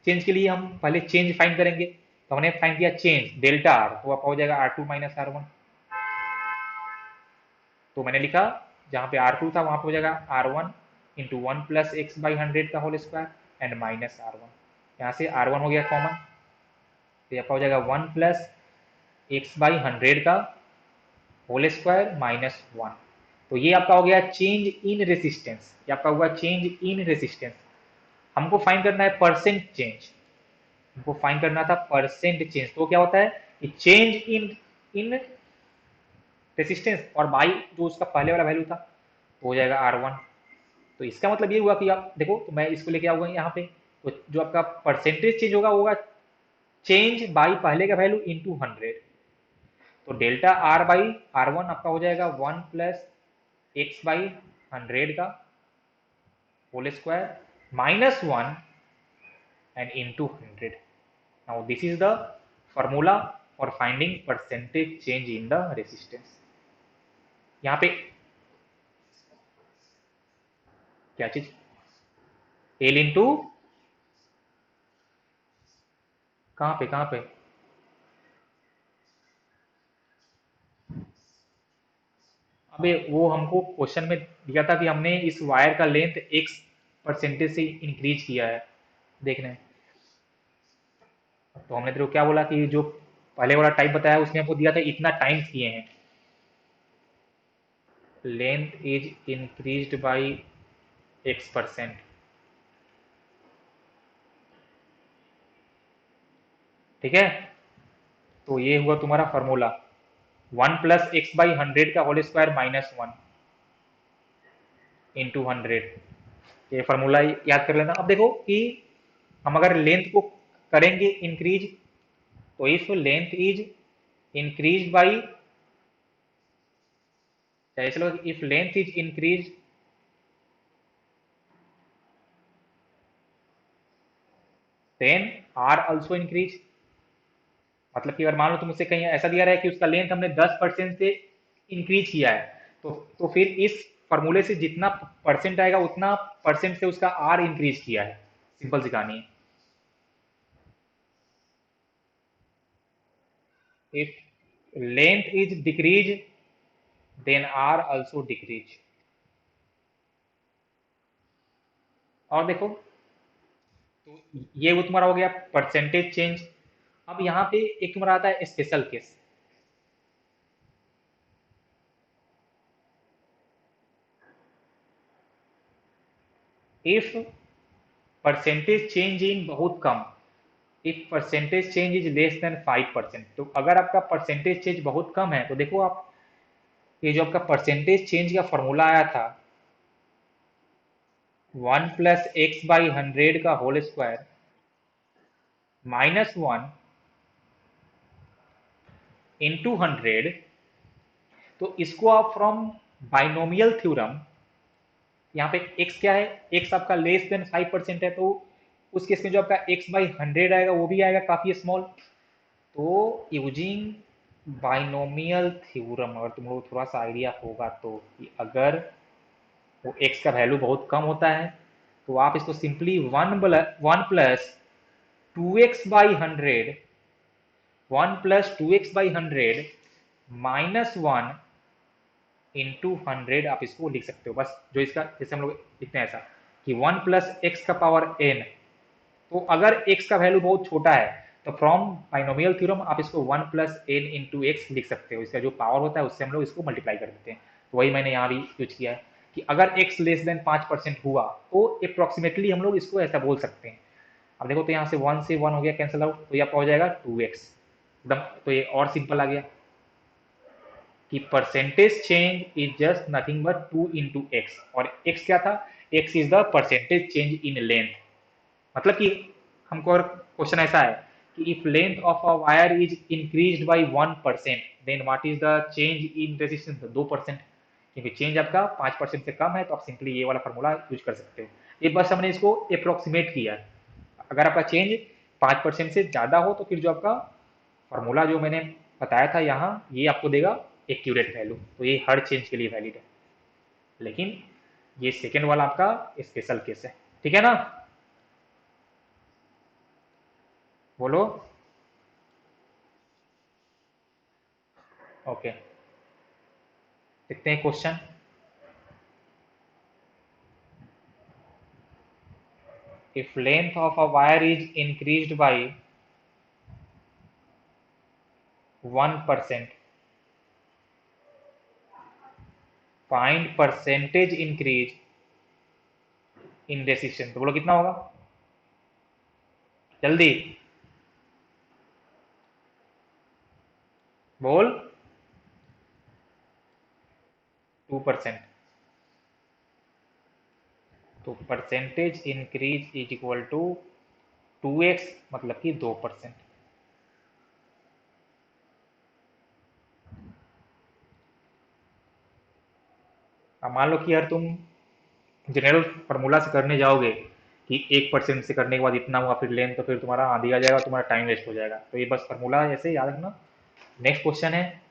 चेंज के लिए हम पहले चेंज फाइंड करेंगे, तो हमने फाइंड किया चेंज डेल्टा आर, तो आपका हो जाएगा R two minus R one. तो मैंने लिखा जहाँ पे आर टू था वहां पे हो जाएगा R one into one plus X by hundred का whole square and minus R one. यहाँ से आर वन हो गया कॉमन, तो आपका हो जाएगा one plus X by hundred का होल स्क्वायर माइनस वन। तो ये आपका हो गया चेंज इन रेसिस्टेंस, ये आपका हुआ चेंज इन रेसिस्टेंस। हमको फाइंड करना है परसेंट चेंज, हमको फाइंड करना था परसेंट चेंज। तो क्या होता है कि चेंज इन इन रेसिस्टेंस और बाई जो उसका पहले वाला वैल्यू था तो हो जाएगा आर वन। तो इसका मतलब ये हुआ कि आप देखो, तो मैं इसको लेके आऊंगा यहाँ पे, तो जो आपका परसेंटेज चेंज होगा होगा चेंज बाई पहले का वैल्यू इंटू हंड्रेड। तो delta R by R one आपका हो जाएगा one plus X by hundred का whole square minus one and into hundred. Now this is the formula for finding percentage change in the resistance. यहाँ पे क्या चीज, L into कहाँ पे, अबे वो हमको क्वेश्चन में दिया था कि हमने इस वायर का लेंथ एक्स परसेंटेज से इंक्रीज किया है, देखने। तो हमने तेरे को क्या बोला कि जो पहले वाला टाइप बताया उसने हमको दिया था इतना टाइम्स किए हैं, length is increased by X percent. ठीक है, तो ये हुआ तुम्हारा formula, one plus X by hundred का whole square minus one into hundred. ये फॉर्मूला याद कर लेना। अब देखो कि हम अगर लेंथ को करेंगे इंक्रीज, तो if length is increase by, चलो if length is increase then R also increase. मतलब कि अगर मान लो तुम मुझसे कहीं ऐसा दिया रहा है कि उसका लेंथ हमने 10% से इंक्रीज किया है, तो फिर इस फॉर्मूले से जितना परसेंट आएगा उतना परसेंट से उसका आर इंक्रीज किया है। सिंपल सी कहानी है। If length is decrease then R also decrease. और देखो, तो ये वो तुम्हारा हो गया परसेंटेज चेंज। अब यहाँ पे एक तुम्हारा आता है special case. If percentage change in बहुत कम, if percentage change is less than 5%, तो अगर आपका परसेंटेज चेंज बहुत कम है तो देखो आप, ये जो आपका परसेंटेज चेंज का फॉर्मूला आया था one plus X by hundred का whole square minus one into hundred, तो इसको आप फ्रॉम बाइनोमियल थ्योरम, यहाँ पे x क्या है, x आपका लेस देन 5% है, तो उस केस में जो आपका x बाई हंड्रेड आएगा वो भी आएगा काफी स्मॉल। तो यूजिंग बाइनोमियल थ्योरम, अगर तुम लोग थोड़ा सा आइडिया होगा तो, कि अगर वो x का वैल्यू बहुत कम होता है तो आप इसको simply one plus two x by hundred, one plus two x by hundred minus one into hundred आप इसको लिख सकते हो। बस जो इसका जैसे हम लोग लिखते हैं ऐसा कि वन प्लस एक्स का पावर एन, तो अगर x का वैल्यू बहुत छोटा है तो फ्रॉम बाइनोमियल थ्योरम आप इसको one plus N into X लिख सकते हो। इसका जो पावर होता है उससे हम लोग इसको मल्टीप्लाई कर देते हैं। तो वही मैंने यहाँ भी यूज किया है कि अगर x लेस देन 5% हुआ तो अप्रोक्सीमेटली हम लोग इसको ऐसा बोल सकते हैं। अब देखो तो यहाँ से 1 से 1 हो गया कैंसिल आउट, तो ये आपका हो जाएगा 2x। एकदम। तो ये और सिंपल आ गया कि percentage change is just nothing but 2 into X, और एक्स क्या था, X is the percentage change in length. मतलब कि हमको और क्वेश्चन ऐसा है कि if length of a wire is increased by 1%, then what is the change in resistance, 2%। क्योंकि चेंज आपका 5% से कम है, तो आप सिंपली ये वाला फॉर्मूला यूज कर सकते हो। ये बस हमने इसको अप्रोक्सीमेट किया। अगर आपका चेंज 5% से ज़्यादा हो तो फिर जो आपका फॉर्मूला जो मैंने बताया था यहाँ, ये आपको देगा एक्यूरेट वैल्यू। तो ये हर चेंज के लिए वैलिड है, लेकिन ये सेकेंड वाला आपका स्पेशल केस है। ठीक है ना, बोलो। ओके, देखते हैं question. If length of a wire is increased by 1%, find percentage increase in resistance. तो बोलो कितना होगा, जल्दी बोल। 2%। तो percentage increase is equal to 2x, मतलब कि 2%। अब मान लो कि यार तुम जनरल फार्मूला से करने जाओगे कि 1% से करने के बाद इतना हुआ, फिर लेंथ, तो फिर तुम्हारा आधी आ जाएगा, तुम्हारा टाइम वेस्ट हो जाएगा। तो ये बस फार्मूला ऐसे याद रखना। नेक्स्ट क्वेश्चन है,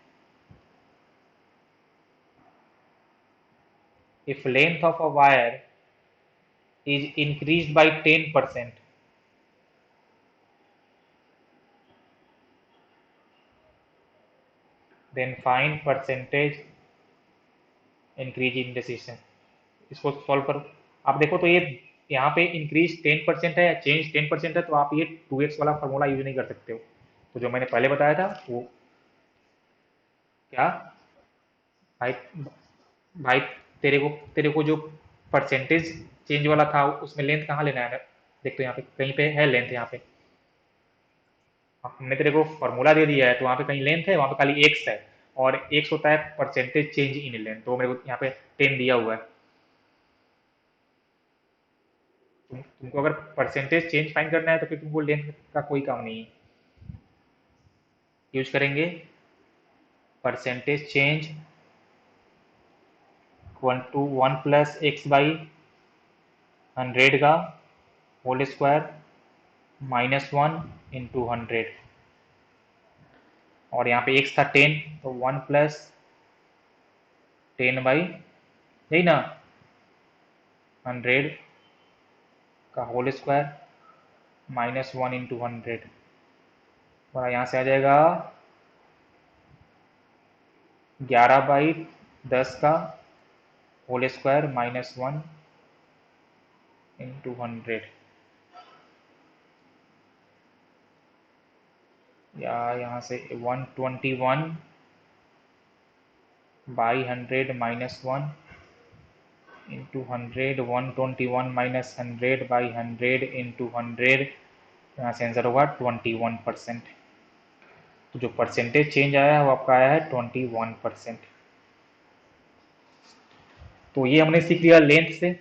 if length of a wire is increased by 10%, then find percentage increase in resistance। इसको सॉल्व करो। आप देखो तो ये यहाँ पे इंक्रीज 10% है या चेंज 10% है, तो आप ये 2x वाला फॉर्मूला यूज नहीं कर सकते हो। तो जो मैंने पहले बताया था वो क्या, भाई, भाई तेरे को जो परसेंटेज चेंज वाला था उसमें लेंथ कहाँ लेना है। देख तो यहाँ पे कहीं पे है लेंथ, यहाँ पे हमने तेरे को फॉर्मूला दे दिया है, तो वहाँ पे कहीं लेंथ है, वहाँ पे खाली एक्स है। और एक्स होता है परसेंटेज चेंज इन लेंथ, तो मेरे को यहाँ पे 10 दिया हुआ है। तुमको अगर परसेंटेज चेंज फाइंड करना है तो फिर तुमको लेंथ का कोई काम नहीं है। यूज करेंगे percentage change one two 1 + x/100 का होल स्क्वायर -1 × 100। और यहाँ पे x था 10, तो 1 + 10/, यही ना, 100 का होल स्क्वायर -1 × 100। और यहाँ से आ जाएगा 11/10 का होल स्क्वायर -1 × 100। या यहाँ से 121/100 -1 × 100, 121 - 100/100 यहाँ से आंसर होगा 21%। तो जो परसेंटेज चेंज आया है वो आपका आया है 21%। तो ये हमने सीख लिया लेंथ से।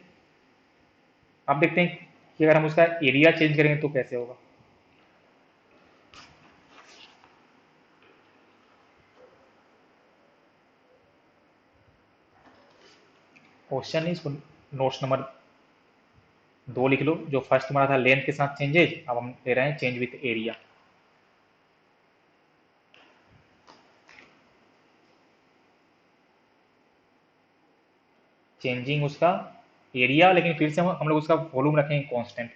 अब देखते हैं कि अगर हम उसका एरिया चेंज करेंगे तो कैसे होगा। क्वेश्चन इज, नोट्स नंबर 2 लिख लो। जो फर्स्ट हमारा था लेंथ के साथ चेंजेज, अब हम ले रहे हैं चेंज विथ एरिया। चेंजिंग उसका एरिया, लेकिन फिर से हम लोग उसका वॉल्यूम रखेंगे कांस्टेंट।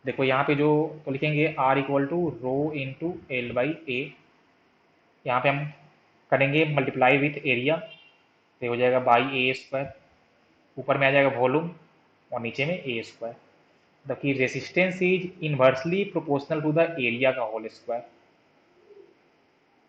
देखो यहाँ पे जो तो लिखेंगे R = ρ × L/A। यहाँ पे हम करेंगे मल्टीप्लाई विथ एरिया, तो हो जाएगा /A²। ऊपर में आ जाएगा वॉल्यूम और नीचे में A²। द की resistance is inversely proportional to the area का होल स्क्वायर।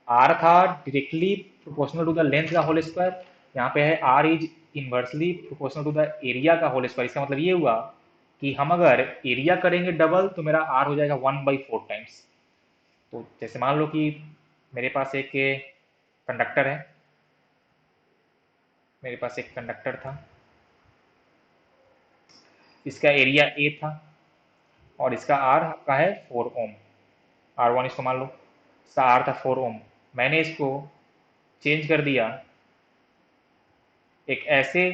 R था directly proportional to the length का होल स्क्वायर, यहाँ पे है R is inversely proportional to the area का होल स्क्वायर। इसका मतलब ये हुआ कि हम अगर एरिया करेंगे डबल तो मेरा आर हो जाएगा 1/4 टाइम्स। तो जैसे मान लो कि मेरे पास एक कंडक्टर है, मेरे पास एक कंडक्टर था, इसका एरिया ए था और इसका आर का है 4 ओम। R1 इसको मान लो, इसका आर था 4 ओम। मैंने इसको चेंज कर दिया एक ऐसे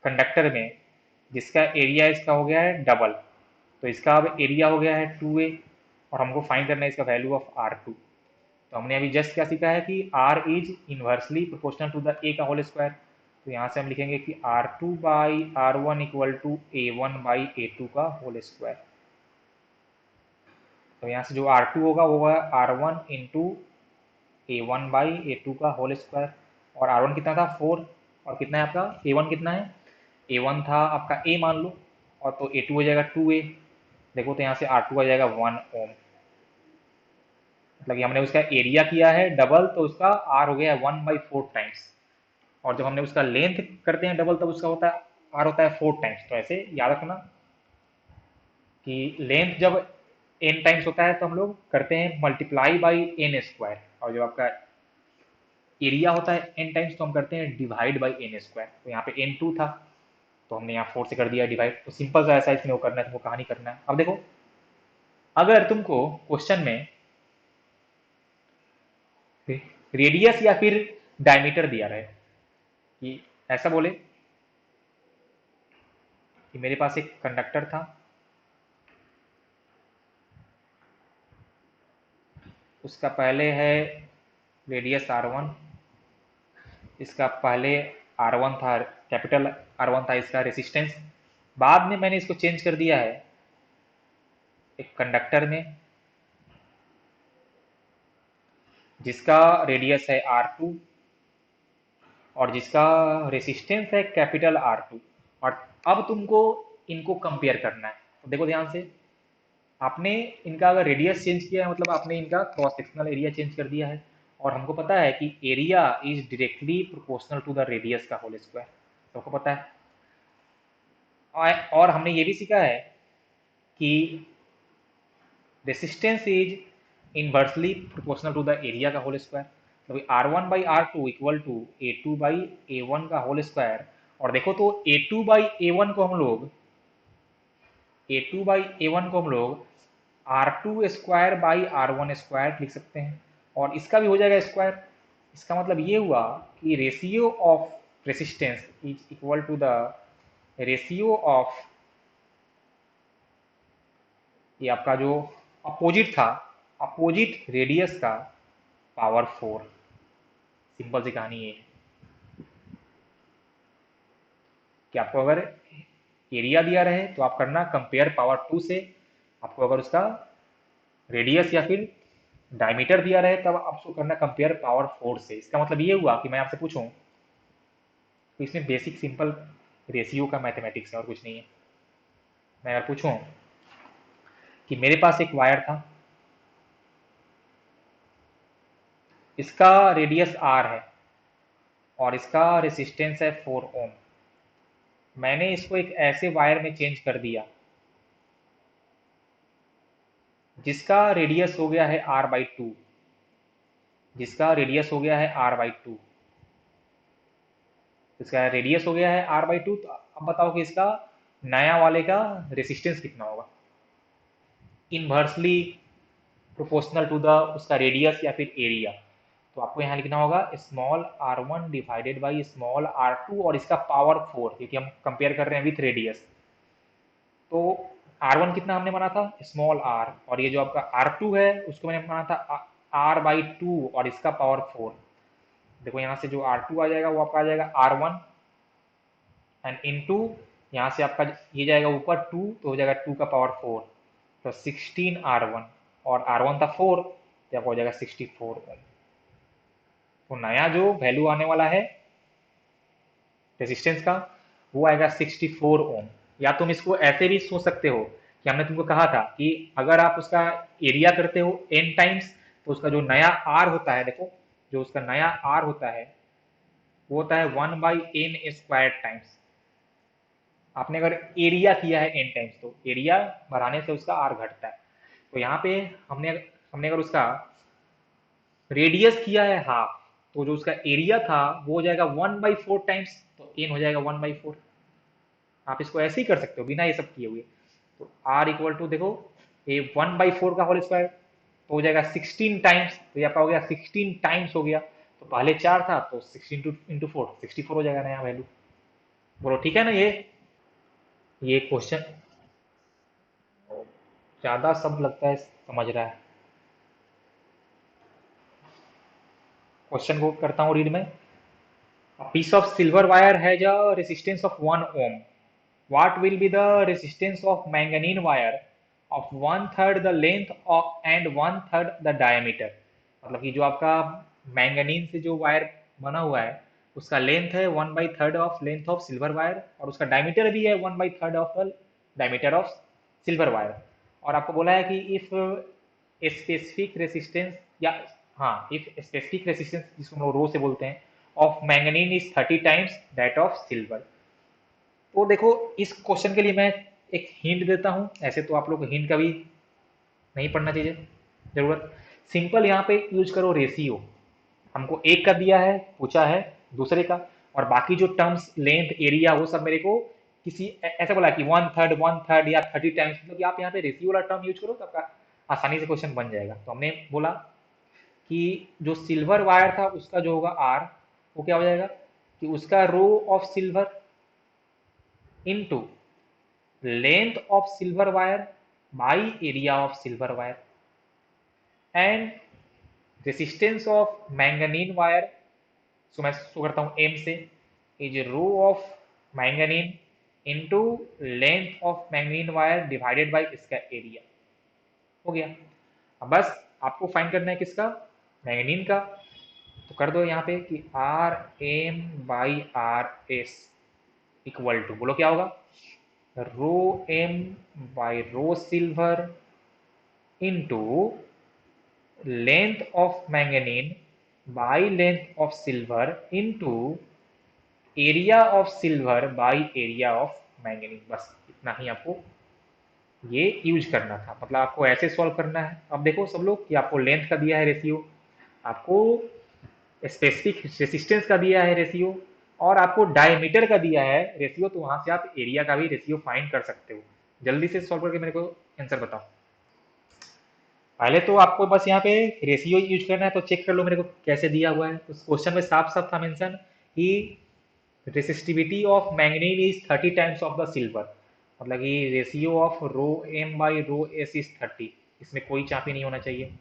कंडक्टर में जिसका एरिया इसका हो गया है डबल। तो इसका अब एरिया हो गया है 2A और हमको फाइंड करना है इसका वैल्यू ऑफ R2। तो हमने अभी जस्ट क्या सीखा है कि R is inversely proportional to the A का होल स्क्वायर। तो यहाँ से हम लिखेंगे कि R2/R1 इक्वल टू A1/A2 का होल स्क्वायर। तो यहाँ से जो R2 होगा वो होगा R1 इंटू A1/A2 का होल स्क्वायर। और R1 कितना था 4, और कितना है आपका A1 कितना है, A1 था आपका A मान लो, और तो A2 हो जाएगा 2A। देखो तो यहाँ से R2 आ जाएगा 1 ओम। मतलब कि हमने उसका एरिया किया है डबल तो उसका R हो गया है 1/4 टाइम्स। और जब हमने उसका लेंथ करते हैं डबल तब उसका होता है R होता है 4 टाइम्स। तो ऐसे याद रखना कि लेंथ जब n टाइम्स होता है तो हम लोग करते हैं मल्टीप्लाई बाई n स्क्वायर, और जब आपका एरिया होता है n टाइम्स तो हम करते हैं डिवाइड बाई n स्क्वायर। तो यहाँ पे n2 था तो हमने यहाँ 4 से कर दिया डिवाइड। तो सिंपल सा ऐसा इसमें वो करना है, तुमको कहानी करना है। अब देखो, अगर तुमको क्वेश्चन में रेडियस या फिर डायमीटर दिया रहे कि ऐसा बोले कि मेरे पास एक कंडक्टर था, उसका पहले है रेडियस R1, इसका पहले R1 था, कैपिटल R1 था इसका रेसिस्टेंस। बाद में मैंने इसको चेंज कर दिया है एक कंडक्टर में जिसका रेडियस है R2 और जिसका रेसिस्टेंस है कैपिटल R2। और अब तुमको इनको कंपेयर करना है। तो देखो ध्यान से, आपने इनका अगर रेडियस चेंज किया है मतलब आपने इनका क्रॉस सेक्शनल एरिया चेंज कर दिया है। और हमको पता है कि area is directly proportional to the radius का होल स्क्वायर, तो हमको पता है। और हमने ये भी सीखा है कि resistance is inversely proportional to the area का होल स्क्वायर। तो R1/R2 इक्वल टू A2/A1 का होल स्क्वायर। और देखो तो A2/A1 को हम लोग R2 स्क्वायर/R1 स्क्वायर लिख सकते हैं, और इसका भी हो जाएगा स्क्वायर। इसका मतलब ये हुआ कि ratio of resistance is equal to the ratio of, ये आपका जो अपोजिट था, अपोजिट रेडियस का पावर 4। सिंपल सी कहानी ये है कि आपको अगर एरिया दिया रहे तो आप करना कंपेयर पावर 2 से। आपको अगर उसका रेडियस या फिर डायमीटर दिया रहे तब आपको करना कंपेयर पावर 4 से। इसका मतलब ये हुआ कि मैं आपसे पूछूं तो इसमें बेसिक सिंपल रेशियो का मैथमेटिक्स है और कुछ नहीं है। मैं अगर पूछूं कि मेरे पास एक वायर था, इसका रेडियस R है और इसका रेसिस्टेंस है 4 ओम। मैंने इसको एक ऐसे वायर में चेंज कर दिया जिसका रेडियस हो गया है R/2, जिसका रेडियस हो गया है R/2, इसका रेडियस हो गया है R/2। तो अब बताओ कि इसका नया वाले का रेसिस्टेंस कितना होगा, इनवर्सली प्रोपोर्शनल टू द उसका रेडियस या फिर एरिया। तो आपको यहाँ लिखना होगा small R1 divided by small R2 और इसका पावर 4, क्योंकि हम कंपेयर कर रहे हैं विथ रेडियस। तो R1 कितना हमने माना था स्मॉल r, और ये जो आपका R2 है उसको मैंने माना था R/2 और इसका पावर 4। देखो यहाँ से जो R2 आ जाएगा वो आपका आ जाएगा R1 एंड इनटू यहाँ से आपका ये जाएगा ऊपर 2 तो हो जाएगा 2 का पावर 4, तो 16R1, और R1 था 4 तो आपका हो जाएगा 64 ओम। तो नया जो वैल्यू आने वाला है रेजिस्टेंस का वो आएगा 64 ओम। या तुम इसको ऐसे भी सोच सकते हो कि हमने तुमको कहा था कि अगर आप उसका एरिया करते हो n टाइम्स तो उसका जो नया r होता है, देखो जो उसका नया r होता है वो होता है 1/n स्क्वायर टाइम्स आपने अगर एरिया किया है n टाइम्स तो एरिया बढ़ाने से उसका r घटता है। तो यहाँ पे हमने हमने अगर उसका रेडियस किया है हाफ, तो जो उसका एरिया था वो हो जाएगा 1/4 टाइम्स, तो n हो जाएगा 1/4। आप इसको ऐसे ही कर सकते हो बिना ये सब किए हुए। तो r इक्वल टू देखो, ये 1/4 का होल स्क्वायर तो हो जाएगा 16 टाइम्स, तो ये आपका हो गया 16 टाइम्स हो गया। तो पहले 4 था तो 16 इंटू 4 64 हो जाएगा नया वैल्यू। बोलो ठीक है ना ये क्वेश्चन ज्यादा सब लगता है समझ रहा है। क्वेश्चन को करता हूँ रीड में। A piece of silver wire has a resistance of 1 ohm. What will be the resistance of manganese wire of one third the length of and one third the diameter? मतलब कि जो आपका manganin से जो wire बना हुआ है उसका लेंथ है 1/3 of length of silver wire, और उसका डायमीटर भी है 1/3 of diameter of silver wire. और आपको बोला है कि इफ स्पेसिफिक रेसिस्टेंस, या हाँ, इफ स्पेसिफिक रेसिस्टेंस जिसको हम लोग रो से बोलते हैं, of manganin is 30 times that of silver. तो देखो, इस क्वेश्चन के लिए मैं एक हिंट देता हूँ। ऐसे तो आप लोग को हिंट का भी नहीं पढ़ना चाहिए जरूरत। सिंपल यहाँ पे यूज करो रेशियो। हमको एक का दिया है, पूछा है दूसरे का, और बाकी जो टर्म्स लेंथ एरिया वो सब मेरे को किसी ऐसा बोला कि वन थर्ड या 30 टाइम्स, मतलब कि आप यहाँ पे रेशियो वाला टर्म यूज करो तो आपका आसानी से क्वेश्चन बन जाएगा। तो हमने बोला कि जो सिल्वर वायर था उसका जो होगा आर, वो क्या हो जाएगा कि उसका rho of silver into length of silver wire by area of silver wire and resistance of manganin wire. So मैं शो करता हूं एम से, is rho of manganin into length of manganin wire divided by इसका area. हो गया। अब बस आपको फाइंड करना है किसका, मैंगनीन का। तो कर दो यहाँ पे कि R M by R S equal to, बोलो क्या होगा, rho M by rho silver into length of manganin by length of silver into area of silver by area of manganese. बस इतना ही आपको ये यूज करना था, मतलब आपको ऐसे सॉल्व करना है। अब देखो सब लोग कि आपको लेंथ का दिया है रेशियो, आपको स्पेसिफिक रेसिस्टेंस का दिया है रेशियो, और आपको डायमीटर का दिया है रेशियो, तो वहां से आप एरिया का भी रेशियो फाइंड कर सकते हो। जल्दी से सॉल्व करके मेरे को आंसर बताओ। पहले तो आपको बस यहाँ पे रेशियो यूज करना है, तो चेक कर लो मेरे को कैसे दिया हुआ है। उस क्वेश्चन में साफ साफ था मेंशन कि resistivity of manganese is 30 times of the silver, मतलब कि ratio of rho M by rho S is 30। इसमें कोई चापी नहीं होना चाहिए।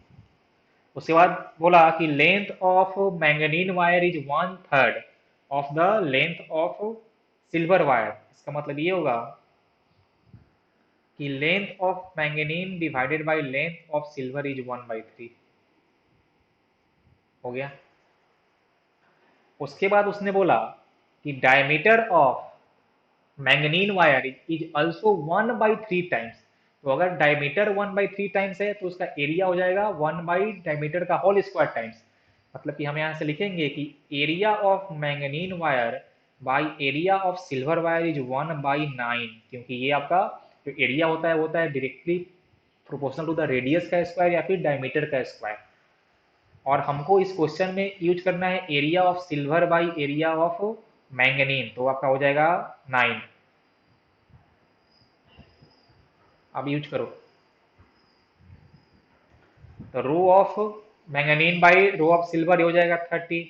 उसके बाद बोला कि length of manganin wire is one third of the length of silver wire. इसका मतलब ये होगा कि length of manganin divided by length of silver is 1/3। हो गया। उसके बाद उसने बोला कि diameter of manganin wire is also 1/3 times. तो अगर डायमीटर 1/3 टाइम्स है तो उसका एरिया हो जाएगा 1/डायमीटर का होल स्क्वायर टाइम्स। मतलब कि हम यहाँ से लिखेंगे कि area of manganin wire by area of silver wire is 1/9, क्योंकि ये आपका जो एरिया होता है वो होता है directly proportional to the radius का स्क्वायर या फिर डायमीटर का स्क्वायर। और हमको इस क्वेश्चन में यूज करना है area of silver by area of manganin, तो आपका हो जाएगा 9। अब यूज करो, तो rho of manganin by rho of silver हो जाएगा 30,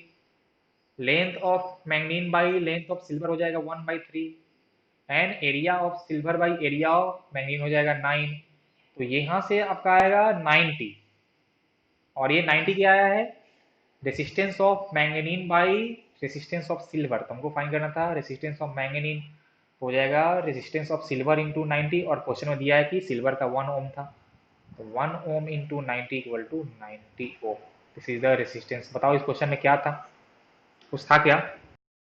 length of manganin by length of silver हो जाएगा 1/3, and area of silver by area of manganin हो जाएगा 9। तो यहाँ से आपका आएगा 90, और ये 90 क्या आया है, resistance of manganin by resistance of silver. तो हमको फाइंड करना था रेसिस्टेंस ऑफ मैंगनीन, हो जाएगा रेसिस्टेंस ऑफ सिल्वर इंटू 90, और क्वेश्चन में दिया है कि सिल्वर का 1 ओम था, तो 1 ohm into 90 equal to 90 ohm. This is the resistance. बताओ इस क्वेश्चन में क्या था, कुछ था क्या।